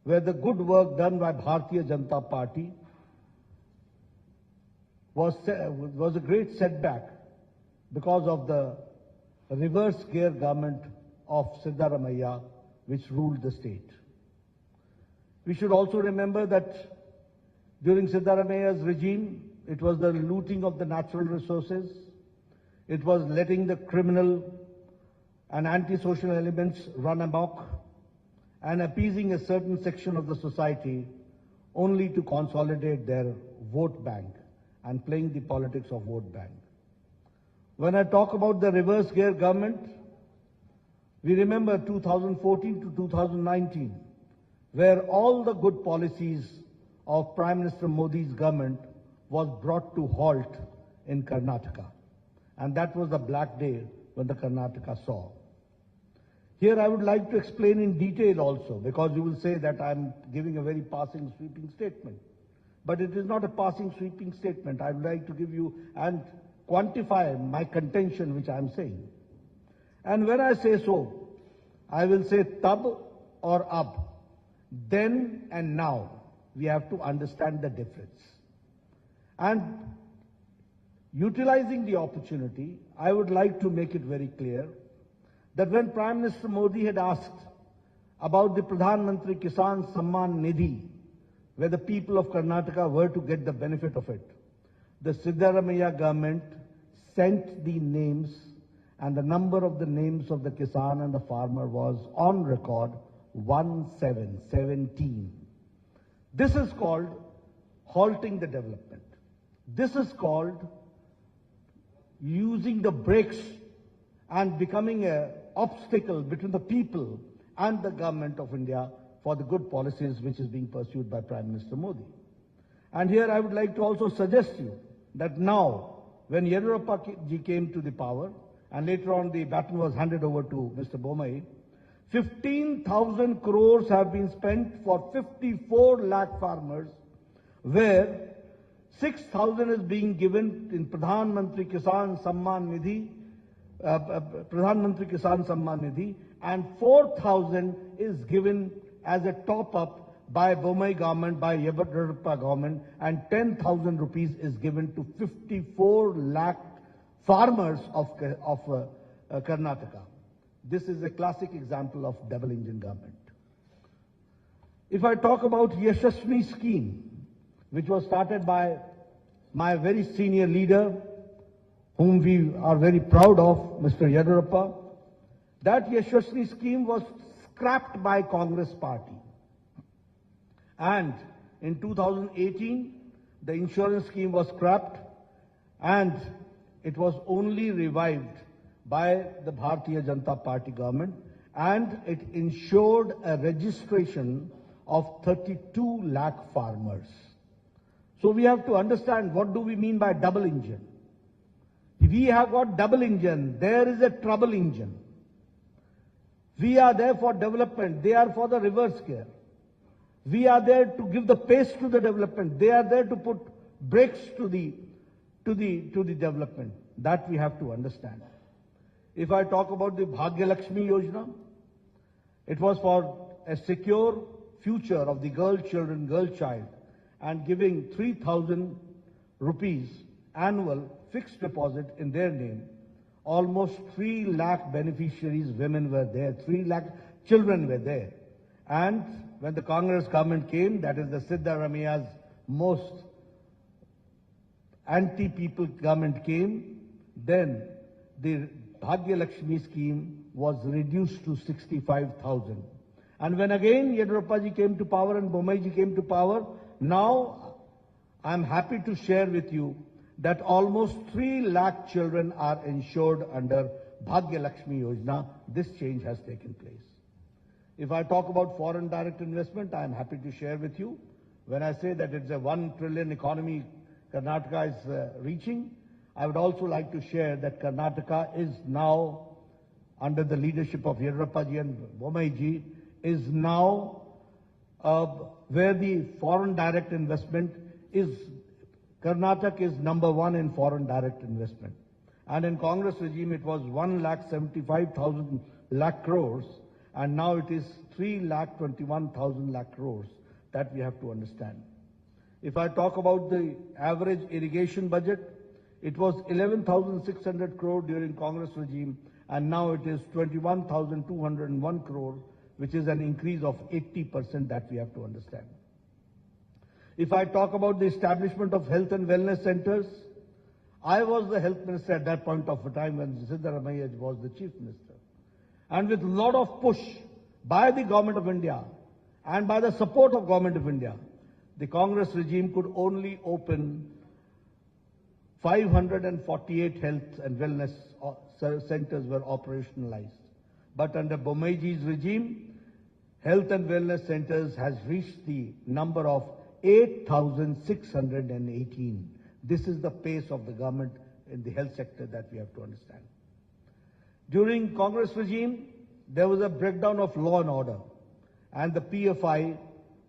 where the good work done by Bharatiya Janata Party was a great setback because of the reverse gear government of Siddaramaiah, which ruled the state. We should also remember that during Siddaramaiah's regime, it was the looting of the natural resources, it was letting the criminal and antisocial elements run amok, and appeasing a certain section of the society only to consolidate their vote bank and playing the politics of vote bank. When I talk about the reverse gear government, we remember 2014 to 2019, where all the good policies of Prime Minister Modi's government was brought to halt in Karnataka. And that was the black day when the Karnataka saw. Here I would like to explain in detail also, because you will say that I'm giving a very passing sweeping statement. But it is not a passing sweeping statement. I would like to give you and quantify my contention which I am saying. And when I say so, I will say tab or ab. Then and now, we have to understand the difference. And utilizing the opportunity, I would like to make it very clear that when Prime Minister Modi had asked about the Pradhan Mantri Kisan Samman Nidhi, where the people of Karnataka were to get the benefit of it, the Siddaramaiah government sent the names, and the number of the names of the Kisan and the farmer was on record 1717. This is called halting the development. This is called using the brakes and becoming an obstacle between the people and the government of India for the good policies which is being pursued by Prime Minister Modi. And here I would like to also suggest you that now, when Yediyurappa ji came to the power, and later on the baton was handed over to Mr. Bommai, 15,000 crores have been spent for 54 lakh farmers, where 6,000 is being given in Pradhan Mantri Kisan Samman Nidhi, and 4,000 is given as a top-up by Bommai government, by Yediyurappa government, and 10,000 rupees is given to 54 lakh farmers of Karnataka. This is a classic example of double engine government. If I talk about Yashasvi scheme, which was started by my very senior leader, whom we are very proud of, Mr. Yediyurappa, that Yashasvi scheme was scrapped by Congress party. And in 2018, the insurance scheme was scrapped and it was only revived by the Bharatiya Janata Party government, and it ensured a registration of 32 lakh farmers. So we have to understand, what do we mean by double engine? We have got double engine. There is a trouble engine. We are there for development. They are for the reverse gear. We are there to give the pace to the development. They are there to put brakes to the development. That we have to understand. If I talk about the Bhagya Lakshmi Yojana, it was for a secure future of the girl child, and giving 3,000 rupees annual fixed deposit in their name. Almost 3 lakh beneficiaries, women were there, 3 lakh children were there. And when the Congress government came, that is the Siddaramaia's most anti-people government came, then the Bhagya Lakshmi scheme was reduced to 65,000. And when again Yediyurappa ji came to power and Bommai ji came to power, now I am happy to share with you that almost 3 lakh children are insured under Bhagya Lakshmi Yojana. This change has taken place. If I talk about foreign direct investment, I am happy to share with you, when I say that it's a 1 trillion economy Karnataka is reaching, I would also like to share that Karnataka is now, under the leadership of Yediyurappa ji and Bommai ji, is now where the foreign direct investment is. Karnataka is number 1 in foreign direct investment. And in Congress regime, it was 1,75,000 lakh crores, and now it is 3,21,000 lakh crores. That we have to understand. If I talk about the average irrigation budget, it was 11,600 crore during Congress regime, and now it is 21,201 crore, which is an increase of 80%. That we have to understand. If I talk about the establishment of health and wellness centers, I was the health minister at that point of time when Siddaramaiah was the chief minister. And with a lot of push by the government of India and by the support of government of India, the Congress regime could only open 548 health and wellness centers were operationalized. But under Bommai ji's regime, health and wellness centers has reached the number of 8,618. This is the pace of the government in the health sector that we have to understand. During Congress regime, there was a breakdown of law and order, and the PFI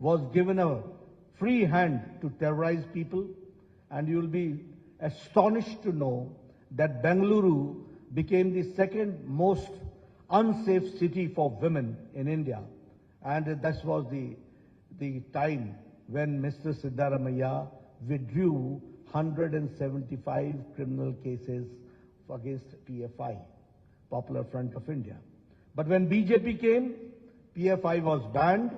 was given a free hand to terrorize people, and you will be astonished to know that Bengaluru became the second most unsafe city for women in India, and that was the time when Mr. Siddaramaiah withdrew 175 criminal cases against PFI, Popular Front of India. But when BJP came, PFI was banned,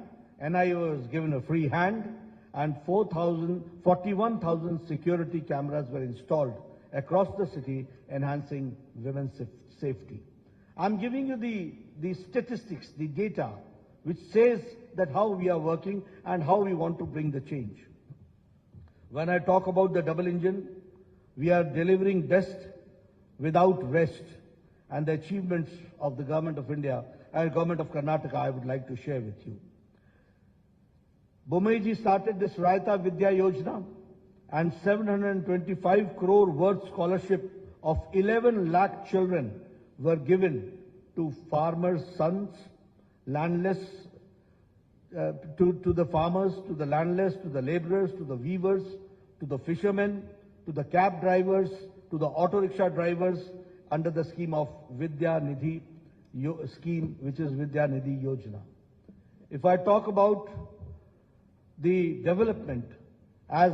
NIA was given a free hand, and 41,000 security cameras were installed across the city, enhancing women's safety. I'm giving you the statistics, the data, which says that how we are working and how we want to bring the change. When I talk about the double engine, we are delivering best without rest, and the achievements of the government of India and government of Karnataka I would like to share with you. Bommai ji started this Raita Vidya Yojana, and 725 crore worth scholarship of 11 lakh children were given to farmers' sons, landless, to the farmers, to the landless, to the laborers, to the weavers, to the fishermen, to the cab drivers, to the auto rickshaw drivers, under the scheme of Vidya Nidhi scheme, which is Vidya Nidhi Yojana. If I talk about the development, as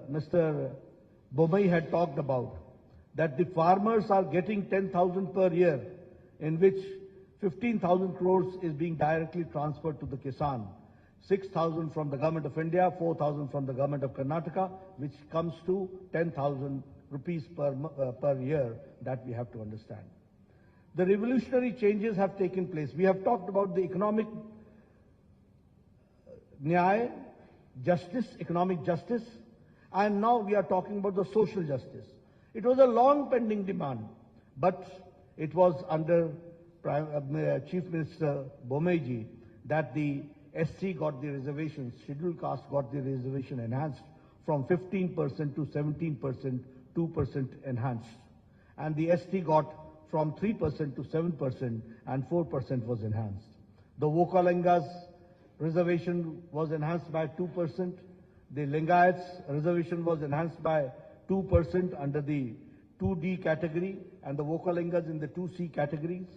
Mr. Bommai had talked about, that the farmers are getting 10,000 per year, in which 15,000 crores is being directly transferred to the Kisan, 6,000 from the Government of India, 4,000 from the Government of Karnataka, which comes to 10,000 rupees per year. That we have to understand. The revolutionary changes have taken place. We have talked about the economic nyaya, justice, economic justice, and now we are talking about the social justice. It was a long pending demand, but it was under Chief Minister Bomeji that the SC got the reservations, scheduled caste got the reservation enhanced from 15% to 17%, 2% enhanced. And the ST got from 3% to 7% and 4% was enhanced. The Vokalingas reservation was enhanced by 2%. The Lingayats reservation was enhanced by 2% under the 2D category and the Vokalingas in the 2C categories.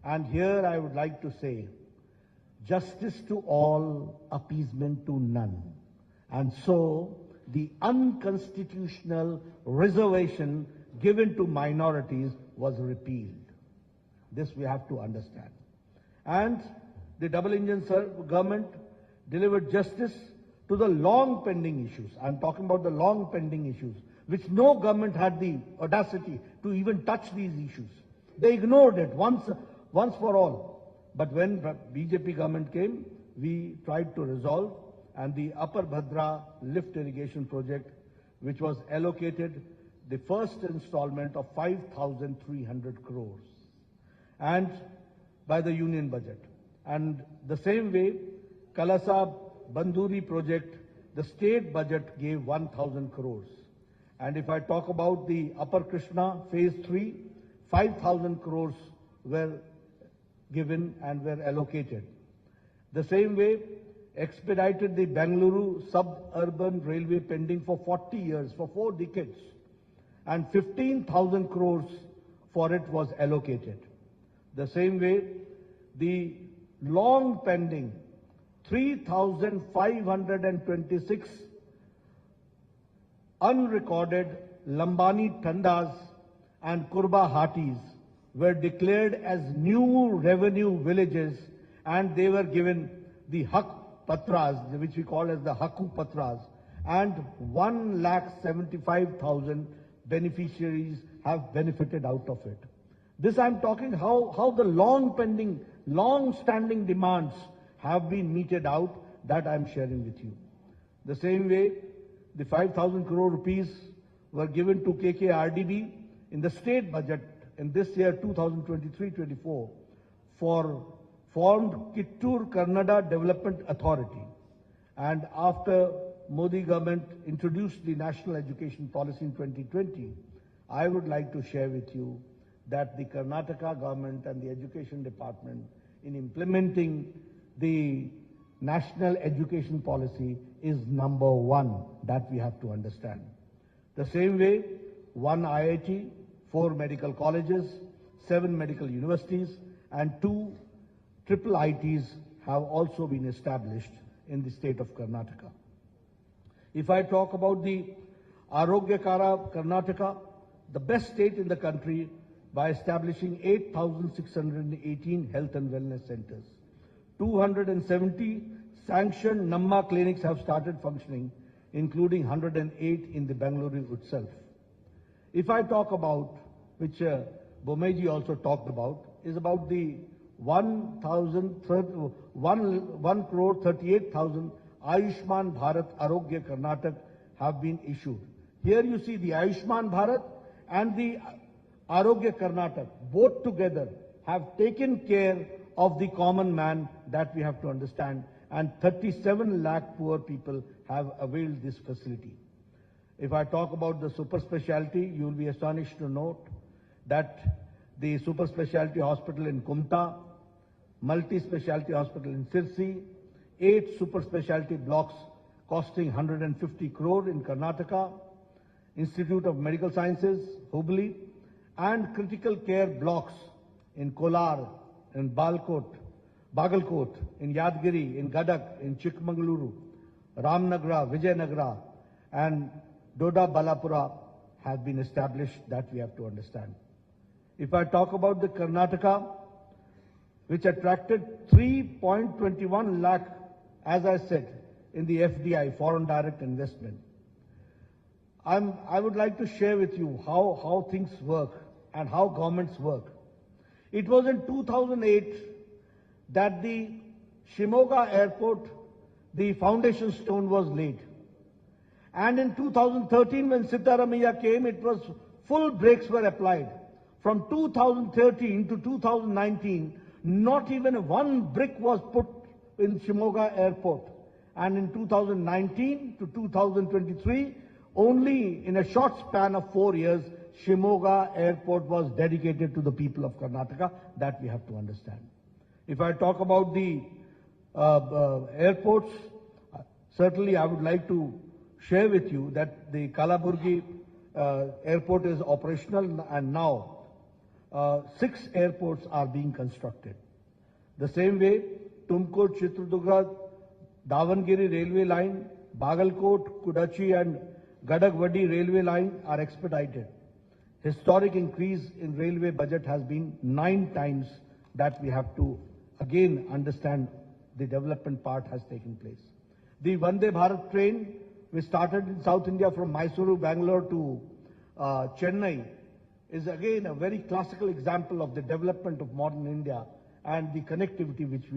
And here I would like to say, justice to all, appeasement to none. And so the unconstitutional reservation given to minorities was repealed. This we have to understand. And the double engine government delivered justice to the long pending issues. I'm talking about the long pending issues, which no government had the audacity to even touch these issues. They ignored it once for all. But when BJP government came, we tried to resolve, and the Upper Bhadra lift irrigation project, which was allocated the first installment of 5,300 crores and by the union budget. And the same way, Kalasa Banduri project, the state budget gave 1,000 crores. And if I talk about the Upper Krishna phase 3, 5,000 crores were given and were allocated. The same way, expedited the Bengaluru suburban railway pending for 40 years, for 4 decades, and 15,000 crores for it was allocated. The same way, the long pending 3,526 unrecorded Lambani Tandas and Kurba Hatis were declared as new revenue villages, and they were given the Hak Patras, which we call as the Haku Patras, and 1,75,000 beneficiaries have benefited out of it. This I'm talking how the long-standing demands have been meted out, that I'm sharing with you. The same way, the 5,000 crore rupees were given to KKRDB in the state budget in this year 2023-24 for formed Kittur Kannada Development Authority. And after Modi government introduced the National Education Policy in 2020, I would like to share with you that the Karnataka government and the Education Department, in implementing the National Education Policy, is number one. That we have to understand. The same way, 1 IIT, 4 medical colleges, 7 medical universities, and 2 triple ITs have also been established in the state of Karnataka. If I talk about the Arogyakara Karnataka, the best state in the country by establishing 8,618 health and wellness centers. 270 sanctioned Namma clinics have started functioning, including 108 in the Bengaluru itself. If I talk about, which Bomeji also talked about, is about the 1,38,000 Ayushman Bharat Arogya Karnataka have been issued. Here you see the Ayushman Bharat and the Arogya Karnataka, both together have taken care of the common man, that we have to understand, and 37 lakh poor people have availed this facility. If I talk about the super specialty, you will be astonished to note that the super specialty hospital in Kumta, multi-specialty hospital in Sirsi, 8 super specialty blocks costing 150 crore in Karnataka, Institute of Medical Sciences, Hubli, and critical care blocks in Kolar, in Bagalkot, in Yadgiri, in Gadak, in Chikmagaluru, Ramnagra, Vijayanagara, and Doda Balapura have been established, that we have to understand. If I talk about the Karnataka, which attracted 3.21 lakh, as I said, in the FDI, foreign direct investment. I would like to share with you how things work and how governments work. It was in 2008 that the Shimoga airport, the foundation stone was laid. And in 2013, when Sitaramaiah came, it was full brakes were applied. From 2013 to 2019, not even one brick was put in Shimoga Airport. And in 2019 to 2023, only in a short span of 4 years, Shimoga Airport was dedicated to the people of Karnataka. That we have to understand. If I talk about the airports, certainly I would like to share with you that the Kalaburgi airport is operational, and now 6 airports are being constructed. The same way, Tumkur, Chitradurga, Davangere railway line, Bagalkot, Kudachi and Gadagwadi railway line are expedited. Historic increase in railway budget has been 9 times. That we have to again understand the development part has taken place. The Vande Bharat train, which started in South India from Mysuru, Bangalore to Chennai, is again a very classical example of the development of modern India and the connectivity which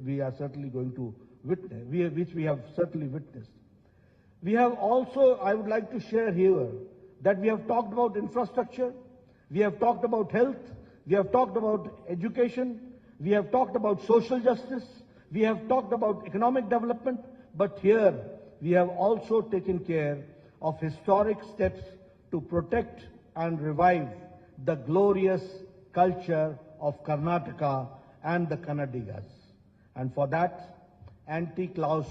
we are certainly going to witness, which we have certainly witnessed. We have also, I would like to share here, that we have talked about infrastructure, we have talked about health, we have talked about education, we have talked about social justice, we have talked about economic development, but here we have also taken care of historic steps to protect and revive the glorious culture of Karnataka and the Kannadigas. And for that, Anti-Cow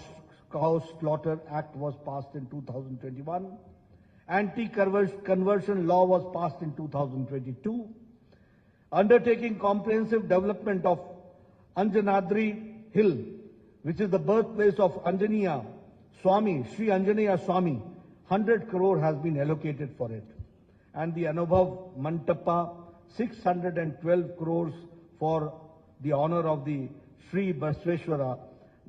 Slaughter Act was passed in 2021. Anti-conversion law was passed in 2022. Undertaking comprehensive development of Anjanadri Hill, which is the birthplace of Anjaneya Swami, Sri Anjaneya Swami, 100 crore has been allocated for it. And the Anubhav Mantapa, 612 crores for the honor of the Sri Basveshwara,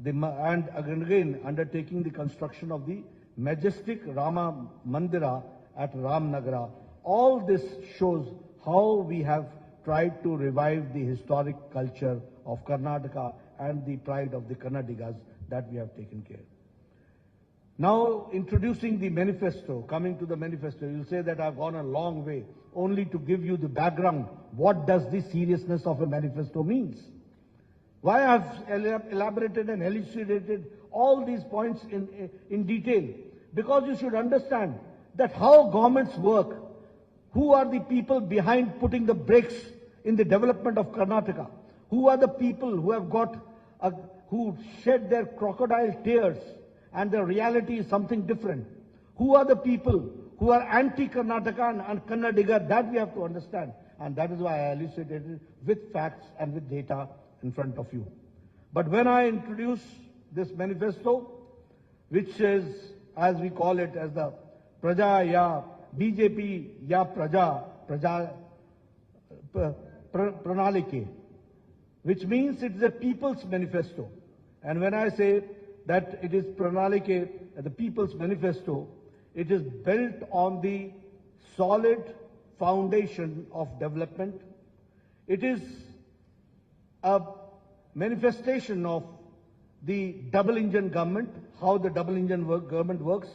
and again undertaking the construction of the majestic Rama Mandira at Ramnagara. All this shows how we have tried to revive the historic culture of Karnataka and the pride of the Kannadigas that we have taken care. Now introducing the manifesto, coming to the manifesto, you'll say that I've gone a long way only to give you the background. What does the seriousness of a manifesto means? Why I've elaborated and elucidated all these points in detail? Because you should understand that how governments work, who are the people behind putting the brakes in the development of Karnataka, who are the people who have who shed their crocodile tears and the reality is something different. Who are the people who are anti-Karnataka and Kannadiga? That we have to understand. And that is why I elucidated with facts and with data in front of you. But when I introduce this manifesto, which is, as we call it, as the Praja Ya BJP Ya Praja Pranalike, which means it is a people's manifesto. And when I say that it is Pranalike, the people's manifesto, it is built on the solid foundation of development. It is a manifestation of the double engine government, how the double engine government works.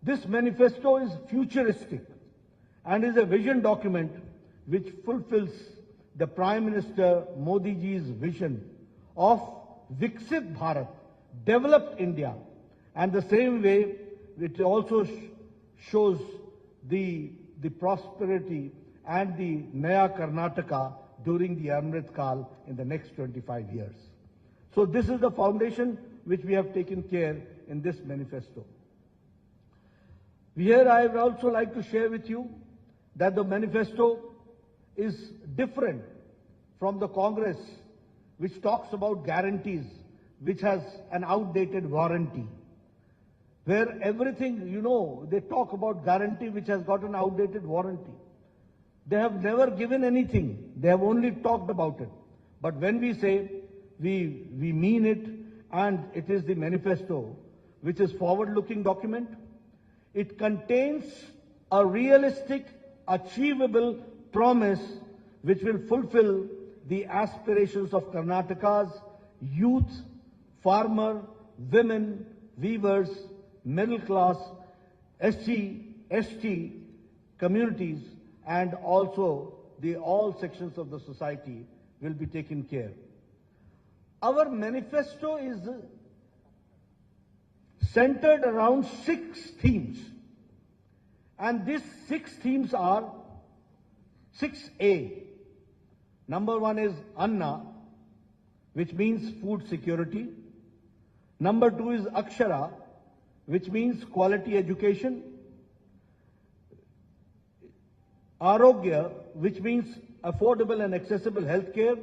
This manifesto is futuristic and is a vision document which fulfills the Prime Minister Modi ji's vision of Viksit Bharat, developed India. And the same way, it also shows the prosperity and the Naya Karnataka during the Amrit Kal in the next 25 years. So this is the foundation which we have taken care in this manifesto. Here I would also like to share with you that the manifesto is different from the Congress, which talks about guarantees, which has an outdated warranty. Where everything, they talk about guarantee which has got an outdated warranty. They have never given anything. They have only talked about it. But when we say we mean it, and it is the manifesto, which is forward-looking document, it contains a realistic, achievable promise which will fulfill the aspirations of Karnataka's youth, farmer women, weavers, middle class, SC, ST communities, and also all sections of the society will be taken care. Our manifesto is centered around 6 themes. And these 6 themes are 6A. Number 1 is Anna, which means food security. Number 2 is Akshara, which means quality education. Arogya, which means affordable and accessible health care.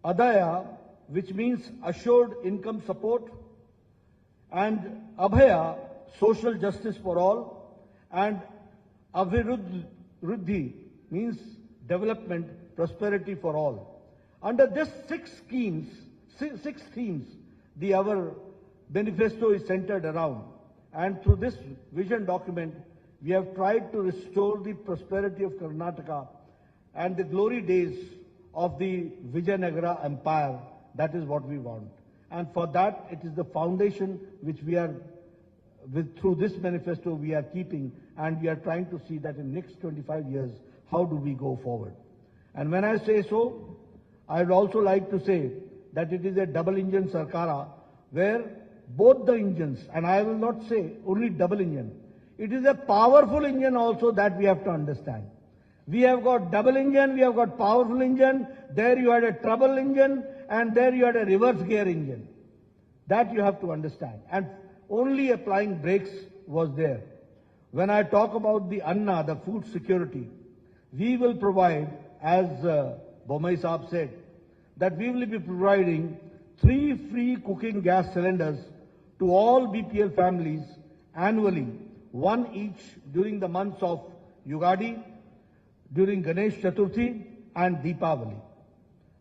Adaya, which means assured income support. And Abhaya, social justice for all. And Abhiruddhi means development, prosperity for all. Under this 6 themes, our manifesto is centered around. And through this vision document, we have tried to restore the prosperity of Karnataka and the glory days of the Vijayanagara Empire. That is what we want. And for that, it is the foundation which we are, through this manifesto, we are keeping, and we are trying to see that in next 25 years, how do we go forward. And when I say so, I would also like to say that it is a double-engine Sarkara, where both the engines, and I will not say only double engine, it is a powerful engine also that we have to understand. We have got double engine, we have got powerful engine, there you had a trouble engine, and there you had a reverse gear engine. That you have to understand. And only applying brakes was there. When I talk about the Anna, the food security, we will provide, as Bomai Saab said, that we will be providing 3 free cooking gas cylinders to all BPL families annually, 1 each during the months of Yugadi, during Ganesh Chaturthi and Deepavali.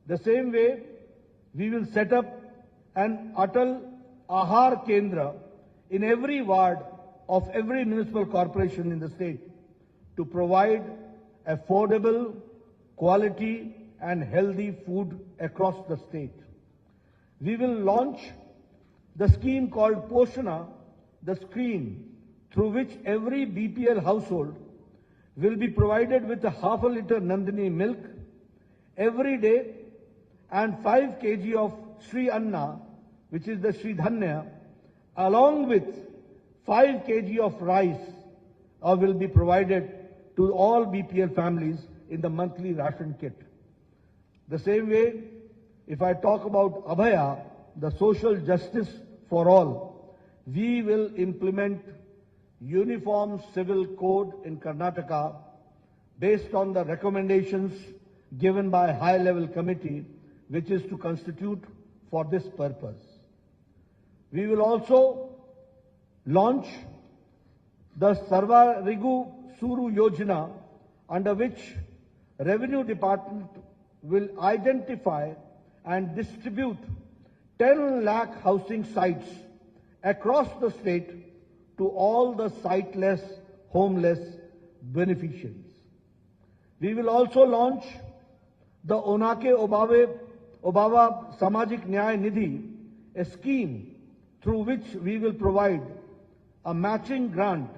The same way, we will set up an Atal Ahar Kendra in every ward of every municipal corporation in the state to provide affordable, quality and healthy food across the state. We will launch the scheme called Poshana, the scheme through which every BPL household will be provided with a half a liter Nandini milk every day and 5 kg of Sri Anna, which is the Sri Dhanya, along with 5 kg of rice will be provided to all BPL families in the monthly ration kit. The same way, if I talk about Abhaya, the social justice for all, we will implement uniform civil code in Karnataka based on the recommendations given by a high-level committee which is to constitute for this purpose. We will also launch the Sarvarigu Suru Yojana, under which Revenue Department will identify and distribute 10 lakh housing sites across the state to all the siteless, homeless beneficiaries. We will also launch the Onake Obava Samajik Nyaya Nidhi, a scheme through which we will provide a matching grant,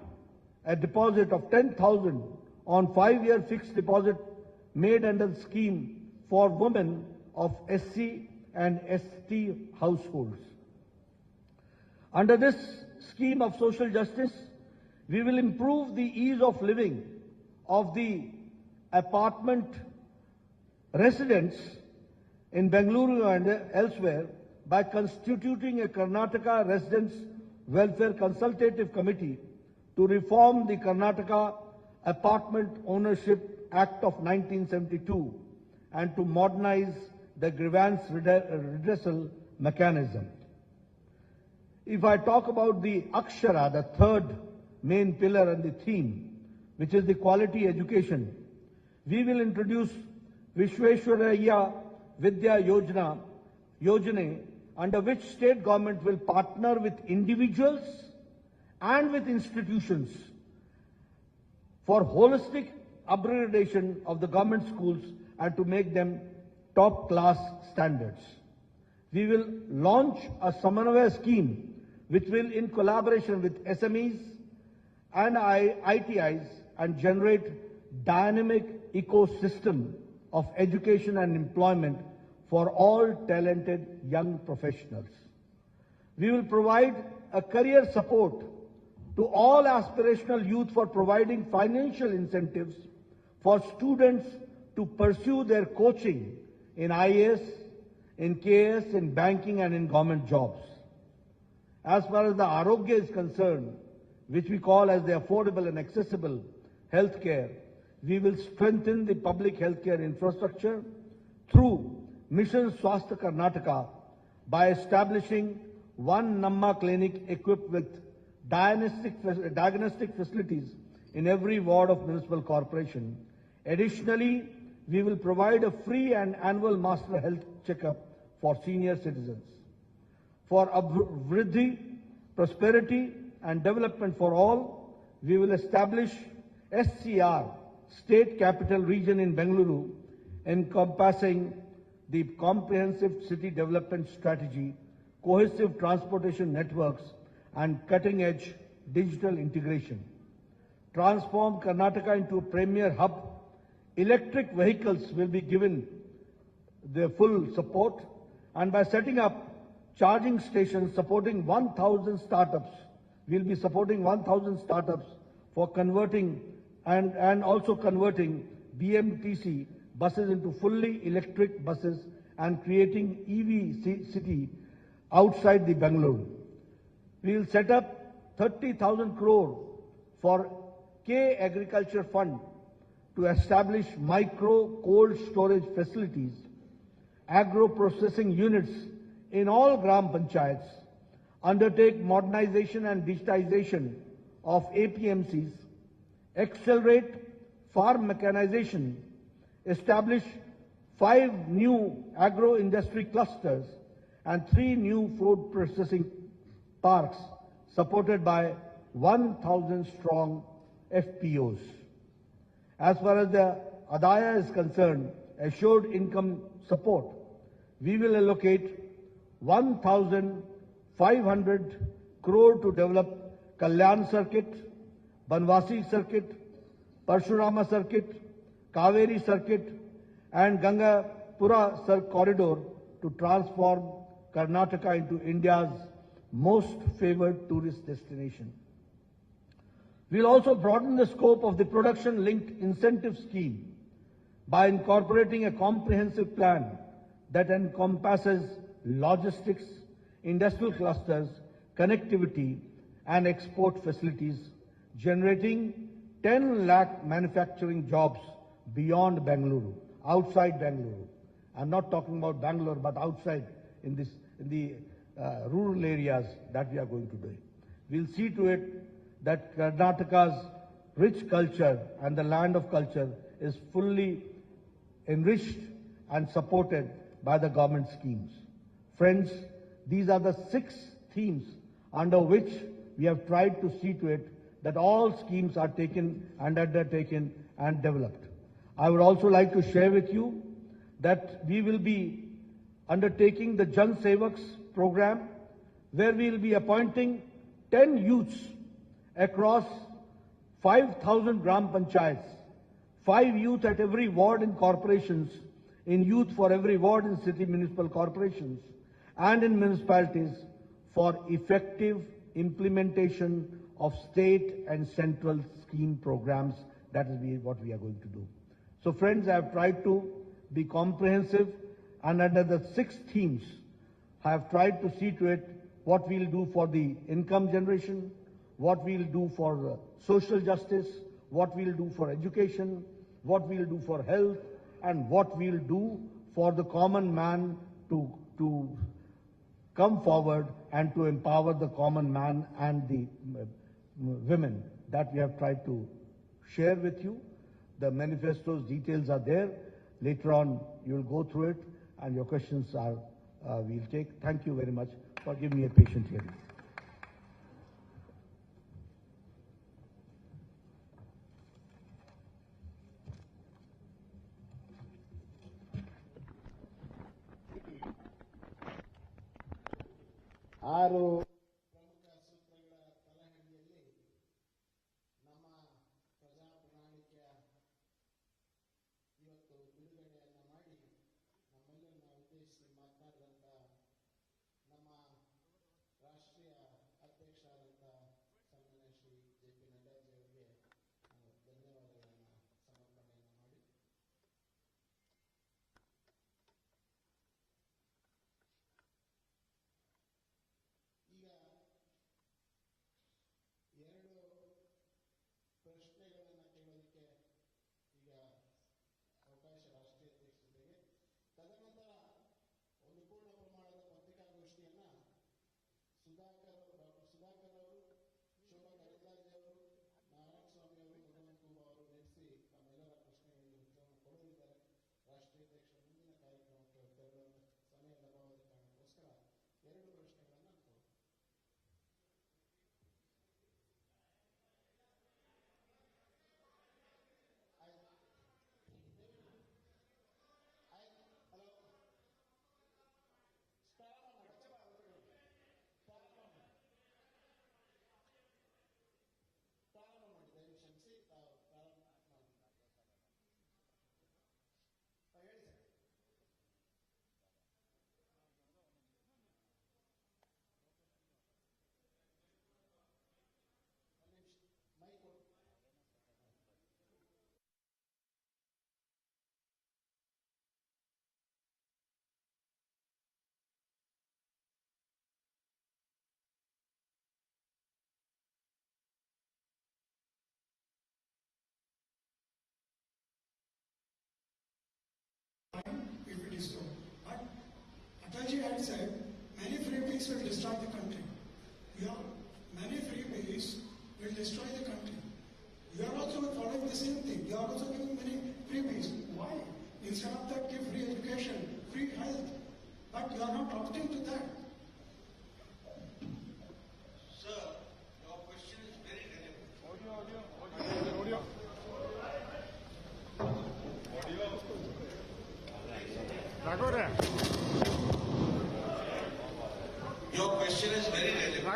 a deposit of 10,000 on 5-year fixed deposit made under the scheme for women of SC and ST households. Under this scheme of social justice, we will improve the ease of living of the apartment residents in Bengaluru and elsewhere by constituting a Karnataka Residents Welfare Consultative Committee to reform the Karnataka Apartment Ownership Act of 1972 and to modernize the grievance redressal mechanism. If I talk about the Akshara, the third main pillar and the theme, which is the quality education, we will introduce Vishweshwaraya Vidya Yojana, under which state government will partner with individuals and with institutions for holistic upgradation of the government schools and to make them top-class standards. We will launch a Samanvaya scheme which will, in collaboration with SMEs and ITIs, and generate dynamic ecosystem of education and employment for all talented young professionals. We will provide a career support to all aspirational youth for providing financial incentives for students to pursue their coaching in IAS, in KS, in banking and in government jobs. As far as the Arogya is concerned, which we call as the affordable and accessible healthcare, we will strengthen the public healthcare infrastructure through Mission Swasthya Karnataka by establishing one Namma clinic equipped with diagnostic facilities in every ward of municipal corporation. Additionally, we will provide a free and annual master health checkup for senior citizens. For Abhriddhi, prosperity and development for all, we will establish SCR, State Capital Region in Bengaluru, encompassing the comprehensive city development strategy, cohesive transportation networks, and cutting-edge digital integration. Transform Karnataka into a premier hub. Electric vehicles will be given their full support, and by setting up charging stations supporting 1,000 startups, we'll be supporting 1,000 startups for converting and also converting BMTC buses into fully electric buses and creating EV city outside the Bangalore. We will set up 30,000 crore for K Agriculture Fund to establish micro cold storage facilities, agro processing units in all Gram Panchayats, undertake modernization and digitization of APMCs, accelerate farm mechanization, establish 5 new agro-industry clusters and 3 new food processing parks supported by 1,000 strong FPOs. As far as the Adaya is concerned, assured income support, we will allocate 1,500 crore to develop Kalyan Circuit, Banwasi Circuit, Parshurama Circuit, Kaveri Circuit, and Gangapura corridor to transform Karnataka into India's most favored tourist destination. We'll also broaden the scope of the production-linked incentive scheme by incorporating a comprehensive plan that encompasses logistics, industrial clusters, connectivity, and export facilities, generating 10 lakh manufacturing jobs beyond Bengaluru, outside Bengaluru. I'm not talking about Bangalore, but outside in the rural areas that we are going to do. We'll see to it that Karnataka's rich culture and the land of culture is fully enriched and supported by the government schemes. Friends, these are the 6 themes under which we have tried to see to it that all schemes are taken and undertaken and developed. I would also like to share with you that we will be undertaking the Jan Sevaks program, where we will be appointing 10 youths across 5,000 Gram Panchayats, 5 youth at every ward in corporations, in youth for every ward in city municipal corporations, and in municipalities for effective implementation of state and central scheme programs. That is what we are going to do. So friends, I have tried to be comprehensive, and under the 6 themes, I have tried to see to it what we'll do for the income generation, what we'll do for social justice, what we'll do for education, what we'll do for health, and what we'll do for the common man to come forward and to empower the common man and the women. That we have tried to share with you. The manifesto's details are there. Later on, you will go through it, and your questions we'll take. Thank you very much for giving me a patient hearing. 6 ಪ್ರಮುಖ ಸೂತ್ರಗಳ ತಲೆಹದಿಯಲ್ಲಿ ನಮ್ಮ ಪ್ರಜಾ ಪ್ರಣಾಳಿಕೆಯ ಇವತ್ತು ಬಿಡುಗಡೆಯನ್ನು ಮಾಡಿ ನಮ್ಮೆಲ್ಲರನ್ನ ಉದ್ದೇಶಿಸಿ ಮಾತನಾಡಿದಂಥ ನಮ್ಮ ರಾಷ್ಟ್ರೀಯ ಅಧ್ಯಕ್ಷರಾದಂಥ ಸನ್ಮಾನ್ಯ ಶ್ರೀ ಜೆ.ಪಿ. ನಡ್ಡಾಜಿ ಅವರಿಗೆ ನಾನು ಧನ್ಯವಾದಗಳನ್ನು ಸಮರ್ಪಣೆಯನ್ನು ಮಾಡಿ ಈಗ 2 ಪ್ರಶ್ನೆಗಳನ್ನು ಕೇಳೋದಕ್ಕೆ ಈಗ ಅವಕಾಶ ರಾಷ್ಟ್ರೀಯ ಅಧ್ಯಕ್ಷರಿಗೆ. ತದನಂತರ ಒಂದು ಪೂರ್ಣ ಪ್ರಮಾಣದ ಪತ್ರಿಕಾಗೋಷ್ಠಿಯನ್ನ ಡಾಕ್ಟರ್ ಸುಧಾಕರ್ ಅವರು, ಶೋಭಾ ಕರಂದ್ಲಾಜೆ ಅವರು, ನಾರಾಯಣ ಸ್ವಾಮಿ ಅವರು, ಭಗವಂತ ಖೂಬಾ ಅವರು ನಡೆಸಿ ತಮ್ಮೆಲ್ಲರ ಪ್ರಶ್ನೆಗಳಿಗೆ ಉತ್ತರವನ್ನು ಕೊಡಲಿದ್ದಾರೆ. ರಾಷ್ಟ್ರೀಯ ಅಧ್ಯಕ್ಷರ ಮುಂದಿನ ಕಾರ್ಯಕ್ರಮಕ್ಕೆ ತೆರಳುವ ಸಮಯದ ಅಭಾವದ ಕಾರಣಕ್ಕೋಸ್ಕರ 2 ಪ್ರಶ್ನೆಗಳನ್ನು ಕೊಡುತ್ತೇನೆ. If it is so. But Atalji had said many freebies will destroy the country. Many freebies will destroy the country. You are also following the same thing. You are also giving many freebies. Why? Instead of that, give free education, free health. But you are not opting to that. Sir, your question is very relevant. audio. Your question is very relevant.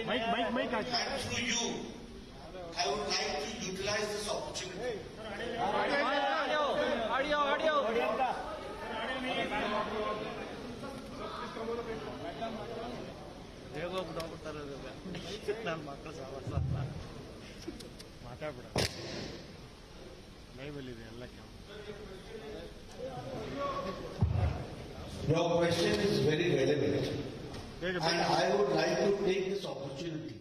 And through you, I would like to utilize this opportunity. Your question is very relevant. And I would like to take this opportunity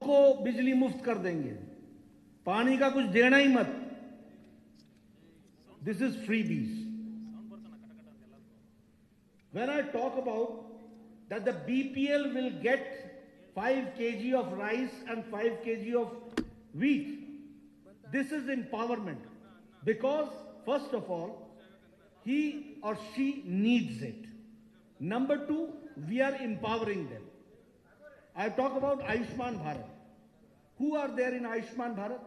को बिजली मुफ्त कर देंगे, पानी का कुछ देना ही मत. This is freebies. When I talk about that the BPL will get 5 kg of rice and 5 kg of wheat, this is empowerment. Because first of all, he or she needs it. Number 2, we are empowering them. I talk about Ayushman Bharat. Who are there in Ayushman Bharat?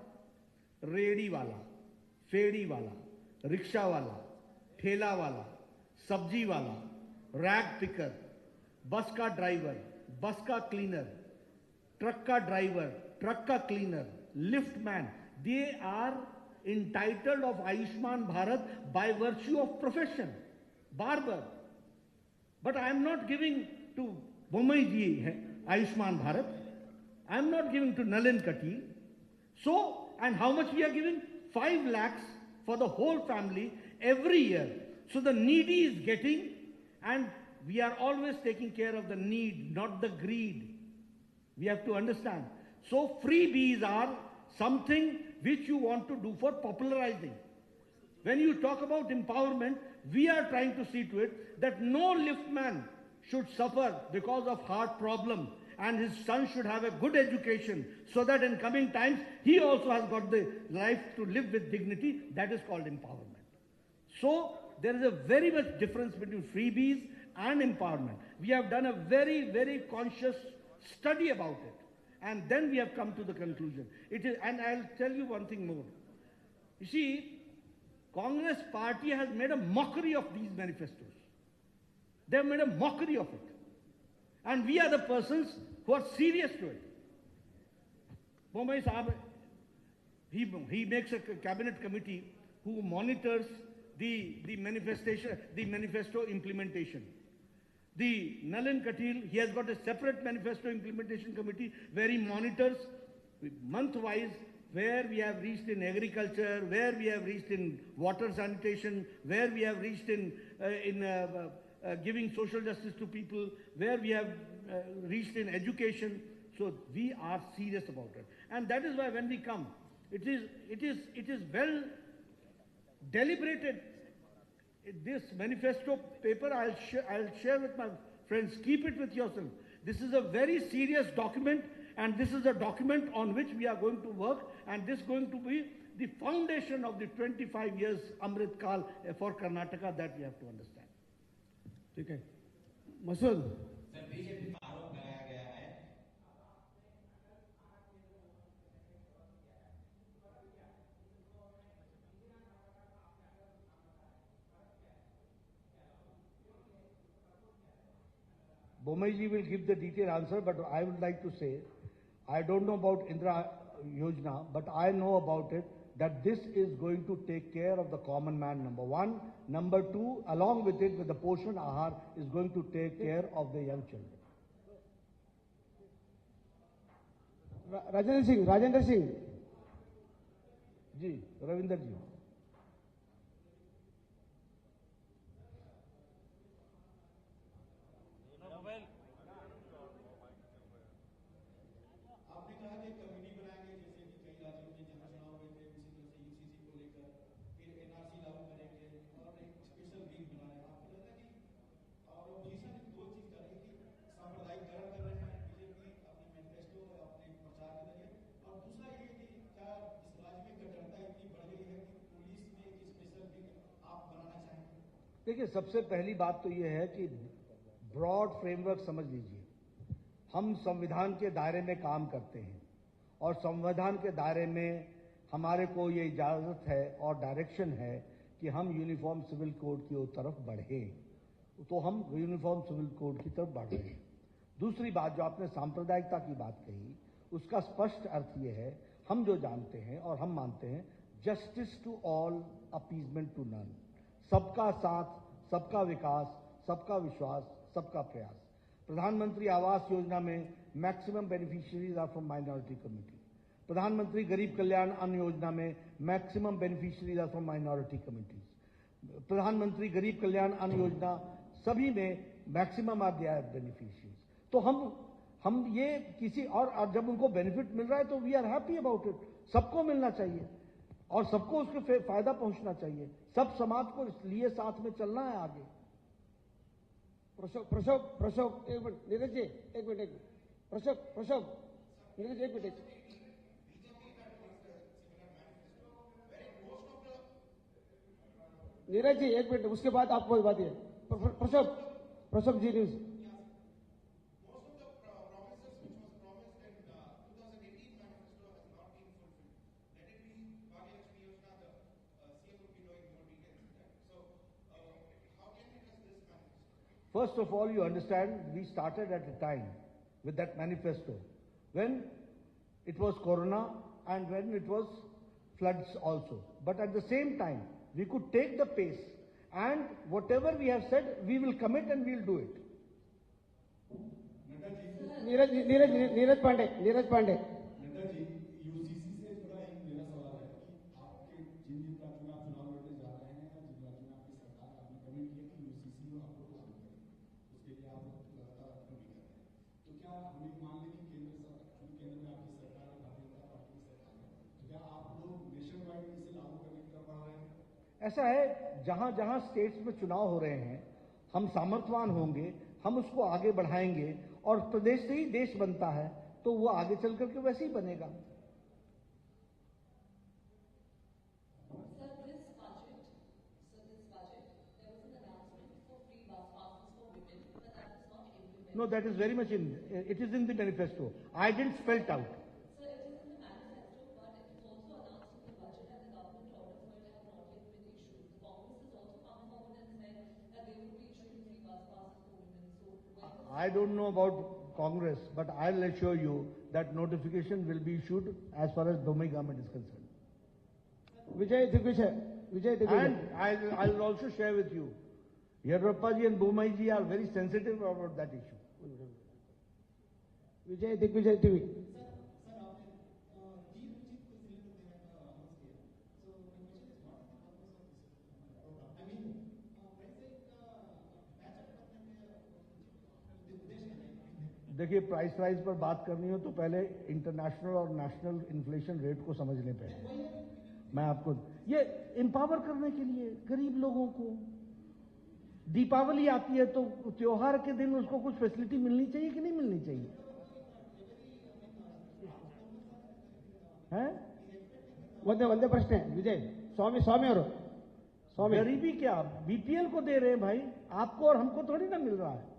Redi wala, fedi wala, rickshaw wala, thela wala, sabji wala, rag picker, bus ka driver, bus ka cleaner, truck ka driver, truck ka cleaner, lift man. They are entitled of Ayushman Bharat by virtue of profession. Barber. But I am not giving to Bommai ji Ayushman Bharat. I am not giving to Nalin Kati. So, and how much we are giving? 5 lakhs for the whole family every year. So the needy is getting, and we are always taking care of the need, not the greed. We have to understand. So freebies are something which you want to do for popularizing. When you talk about empowerment, we are trying to see to it that no liftman should suffer because of heart problem and his son should have a good education so that in coming times he also has got the life to live with dignity. That is called empowerment. So there is a very much difference between freebies and empowerment. We have done a very, very conscious study about it. And then we have come to the conclusion. It is, and I'll tell you one thing more. You see, Congress party has made a mockery of these manifestos. They have made a mockery of it. And we are the persons who are serious to it. Bombay Saab, he makes a cabinet committee who monitors the manifesto implementation. The Nalin Katil, he has got a separate manifesto implementation committee where he monitors month-wise where we have reached in agriculture, where we have reached in water sanitation, where we have reached in giving social justice to people, where we have reached in education. So we are serious about it. And that is why when we come, it is well deliberated. This manifesto paper I'll share with my friends. Keep it with yourself. This is a very serious document, and this is a document on which we are going to work, and this is going to be the foundation of the 25 years Amrit Kal for Karnataka that we have to understand. Okay. Masood. Bomaiji will give the detailed answer, but I would like to say, I don't know about Indra Yojana, but I know about it, that this is going to take care of the common man, number one. Number two, along with it, with the Poshan Ahar, is going to take care of the young children. Rajendra Singh. Ji, Ravinder ji. आपने कहा कि committee बनाएंगे, जैसे कि कई राज्यों में जहां चुनाव हुए थे उसी तरह से यूसीसी को लेकर फिर एनआरसी लागू करेंगे और एक स्पेशल वीक बना रहे हैं। आपको लगता है कि और भीषण दो चीज कर रही थी, सांप्रदायिककरण कर रहे हैं बीजेपी अपने मैनिफेस्टो और अपने प्रचार के जरिए, और दूसरा ये कि क्या इस राज्य में कट्टरता इतनी बढ़ गई है कि पुलिस में एक स्पेशल वीक आप बनाना चाहेंगे? देखिए, सबसे पहली बात तो ये है कि ब्रॉड फ्रेमवर्क समझ लीजिए। हम संविधान के दायरे में काम करते हैं और संविधान के दायरे में हमारे को ये इजाजत है और डायरेक्शन है कि हम यूनिफॉर्म सिविल कोड की तरफ बढ़े, तो हम यूनिफॉर्म सिविल कोड की तरफ बढ़ रहे हैं। दूसरी बात, जो आपने सांप्रदायिकता की बात कही, उसका स्पष्ट अर्थ ये है, हम जो जानते हैं और हम मानते हैं, justice to all, appeasement to none. सबका साथ, सबका विकास, सबका विश्वास, सबका प्रयास। प्रधानमंत्री आवास योजना में maximum beneficiaries are from minority community. Pradhan Mantri Garib Kalyan Anna Yojana में maximum beneficiaries are from minority communities. Pradhan Mantri Garib Kalyan Anna योजना सभी में मैक्सिमम आर देयर बेनिफिशियरीज। तो हम ये किसी और जब उनको बेनिफिट मिल रहा है तो we are happy about it. सबको मिलना चाहिए और सबको उसके फायदा पहुंचना चाहिए। सब समाज को लिए साथ में चलना है आगे। प्रशोक एक मिनट, नीरज जी एक मिनट, प्रशोक नीरज एक मिनट। नीरज जी एक मिनट, उसके बाद आप कोई बात है। प्रशोक जी news. First of all, you understand, we started at a time with that manifesto when it was Corona and when it was floods also. But at the same time, we could take the pace and whatever we have said, we will commit and we will do it. Neeraj Pandey. ऐसा है, जहां जहां states में चुनाव हो रहे हैं, हम सामर्थ्यवान होंगे, हम उसको आगे बढ़ाएंगे और प्रदेश से ही देश बनता है तो वो आगे चल करके वैसे ही बनेगा। No, that is very much in, it is in the manifesto. I didn't spell it out. Sir, it is in the manifesto, but it is also announced in the budget and the government order for it has not yet been issued. The Congress has also come forward and said that they will be issuing free bus passes for women. So, I don't know about Congress, but I'll assure you that notification will be issued as far as Bombay government is concerned. Vijay Digvijay. And I'll also share with you, Yediyurappa ji and Bombay ji are very sensitive about that issue. Vijay Digvijay TV. देखिए, price rise पर बात करनी हो तो पहले international और national inflation rate को समझ लें। पहले मैं आपको ये एम्पावर करने के लिए गरीब लोगों को, दीपावली आती है तो त्योहार के दिन उसको कुछ फैसिलिटी मिलनी चाहिए कि नहीं मिलनी चाहिए? हैं? ಒಂದೇ ಪ್ರಶ್ನೆ ವಿಜಯ್ स्वामी ಅವರು गरीबी क्या बीपीएल को दे रहे हैं भाई, आपको और हमको थोड़ी ना मिल रहा है।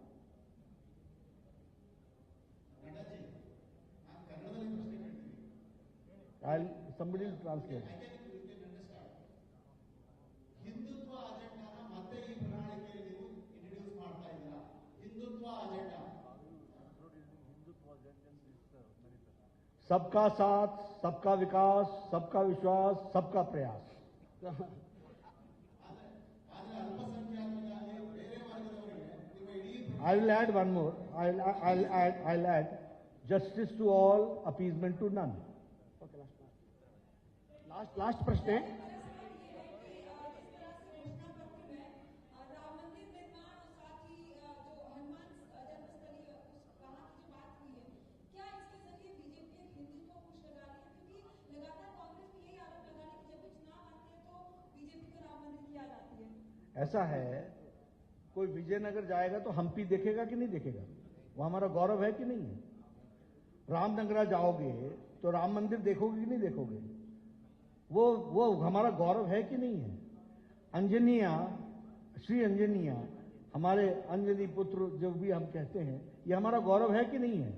somebody will translate. ಹಿಂದುತ್ವ ಅಜೆಂಡಾನ ಮತ್ತೆ ಈ ಪ್ರಣಾಳಿಕೆಯಲ್ಲಿ ಇಂಟ್ರೊಡ್ಯೂಸ್ ಮಾಡ್ತಾ ಇದ್ದೀರಾ? ಹಿಂದುತ್ವ ಅಜೆಂಡಾ सबका साथ, सबका विकास, सबका विश्वास, सबका प्रयास। I will add one more. I'll add justice to all, appeasement to none. Last प्रश्न ऐसा है, कोई विजयनगर जाएगा तो हम्पी देखेगा कि नहीं देखेगा? वो हमारा गौरव है कि नहीं है? रामनगरा जाओगे तो राम मंदिर देखोगे कि नहीं देखोगे? वो हमारा गौरव है कि नहीं है? अंजनिया, श्री अंजनिया, हमारे अंजनी पुत्र जो भी हम कहते हैं, ये हमारा गौरव है कि नहीं है?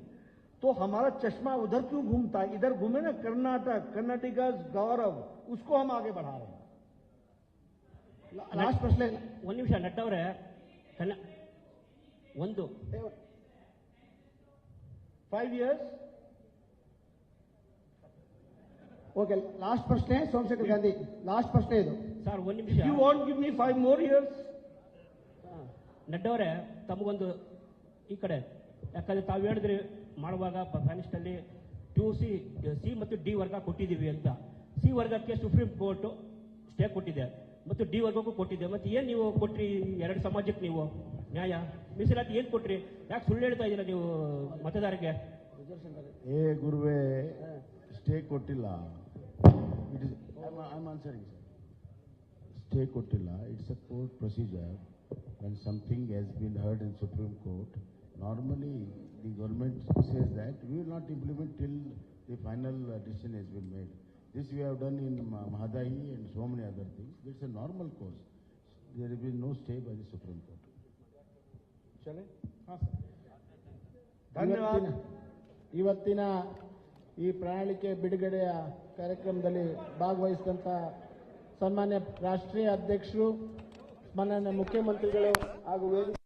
तो हमारा चश्मा उधर क्यों घूमता है? इधर घूमे ना, कर्नाटका गौरव, उसको हम आगे बढ़ा रहे हैं। लास्ट प्रश्न ಒಂದು ನಿಮಿಷ ನಡ್ಡ ಅವರೇ, ಒಂದು 5 years. ಓಕೆ, ಲಾಸ್ಟ್ ಪ್ರಶ್ನೆ ಸೋಮಶೇಖರ್ ಗಾಂಧಿ, ಲಾಸ್ಟ್ ಪ್ರಶ್ನೆ ಇದು ಸರ್. ಒಂದು ನಿಮಿಷ, you want give me 5 more years? Nadda ಅವರೇ, ತಮಗೊಂದು ಈ ಕಡೆ, ಯಾಕಂದ್ರೆ ತಾವು ಹೇಳಿದ್ರಿ ಮಾಡುವಾಗ ಫೈನಾನ್ಸ್ ಅಲ್ಲಿ 2C, C ಮತ್ತು D ವರ್ಗ ಕೊಟ್ಟಿದ್ದೀವಿ ಅಂತ. C ವರ್ಗಕ್ಕೆ ಸುಪ್ರೀಂ ಕೋರ್ಟ್ ಸ್ಟೇ ಕೊಟ್ಟಿದೆ ಮತ್ತು ಡಿ ವರ್ಗಕ್ಕೂ ಕೊಟ್ಟಿದೆ. ಮತ್ತೆ ಏನ್ ನೀವು ಕೊಟ್ರಿ ಎರಡು ಸಮಾಜಕ್ಕೆ? ನೀವು ನ್ಯಾಯ ಮೀಸಲಾತಿ ಏನ್ ಕೊಟ್ರಿ? ಯಾಕೆ ಸುಳ್ಳು ಹೇಳ್ತಾ ಇದ್ದೀರಾ ನೀವು ಮತದಾರರಿಗೆ? ಏ ಗುರುವೇ, ಸ್ಟೇ ಕೊಟ್ಟಿಲ್ಲ. It is I am answering sir. Stay ಕೊಟ್ಟಿಲ್ಲ. It's a court procedure. when something has been heard in Supreme Court, normally the government says that we will not implement till the final decision has been made. This we have done in Mahadai and so many other things. It's a normal course. There will be no stay by the Supreme Court. चले? ಧನ್ಯವಾದ. ಇವತ್ತಿನ ಈ ಪ್ರಣಾಳಿಕೆ ಬಿಡುಗಡೆಯ ಕಾರ್ಯಕ್ರಮದಲ್ಲಿ ಭಾಗವಹಿಸಿದಂಥ ಸನ್ಮಾನ್ಯ ರಾಷ್ಟ್ರೀಯ ಅಧ್ಯಕ್ಷರು, ಮಾನ್ಯ ಮುಖ್ಯಮಂತ್ರಿಗಳು ಹಾಗೂ ವೇದಿಕೆ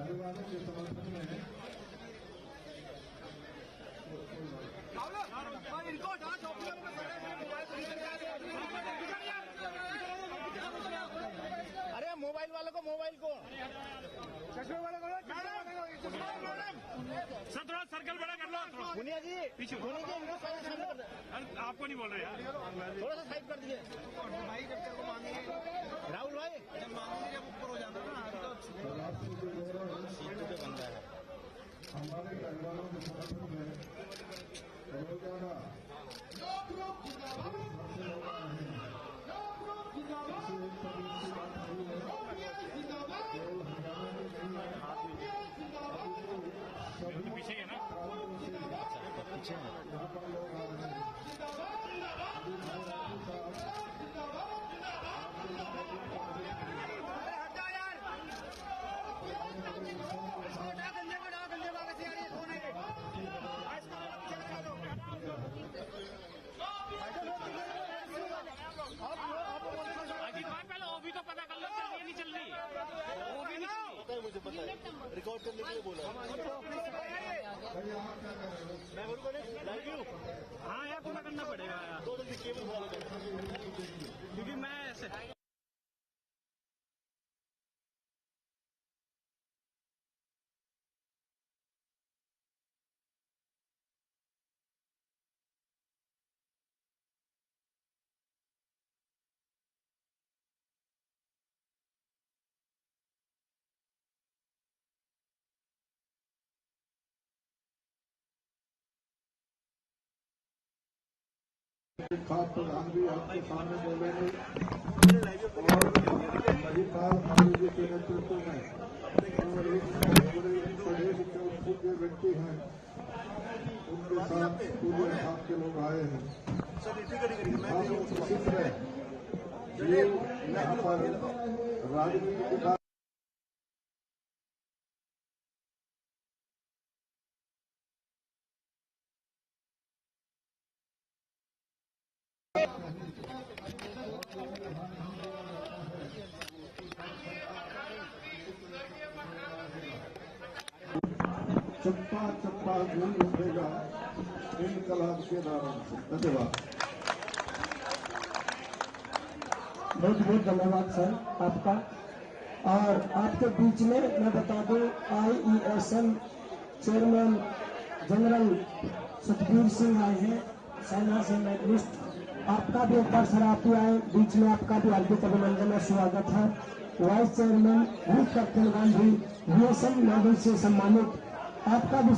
अभिवादन के समर्थन में मुनिया जी पीछे आपको नहीं बोल रहे यार, थोड़ा सा साइड कर दिए भाई। जब तेरे को मांगेंगे राहुल भाई, जब मांगेंगे जब ऊपर हो जाता ना तो सीट पे बंदा है। हमारे परिवारों के साथ में रोजाना पीछे है ना, पीछे ओबी तो पता कर लो, ये नहीं चल रही, ओबी नहीं चल रही, मुझे पता है, रिकॉर्ड करने के लिए बोला। मैं बोलूँ लाइव, हाँ यार पूरा करना पड़ेगा यार, क्योंकि मैं ऐसे खास प्रधान भी आपके सामने बोलेंगे और महिपाल भाभी जी के नेतृत्व में और एक प्रदेश के उत्सुक व्यक्ति हैं, उनके साथ पूरे आपके लोग आए हैं। आप लोग प्रसिद्ध है यहाँ पर राजनीति का चप्पा चप्पा गूंज उठेगा इनकलाब के नाम से। धन्यवाद। बहुत बहुत धन्यवाद सर आपका। और आपके बीच में मैं बता दूं, IESL chairman general Satbir Singh आए हैं, सेना से मेडलिस्ट। आपका भी एक बार सर आप भी आए, बीच में आपका भी हार्दिक अभिनंदन और स्वागत है। Vice chairman captain Gandhi VSM medal से सम्मानित, आपका भी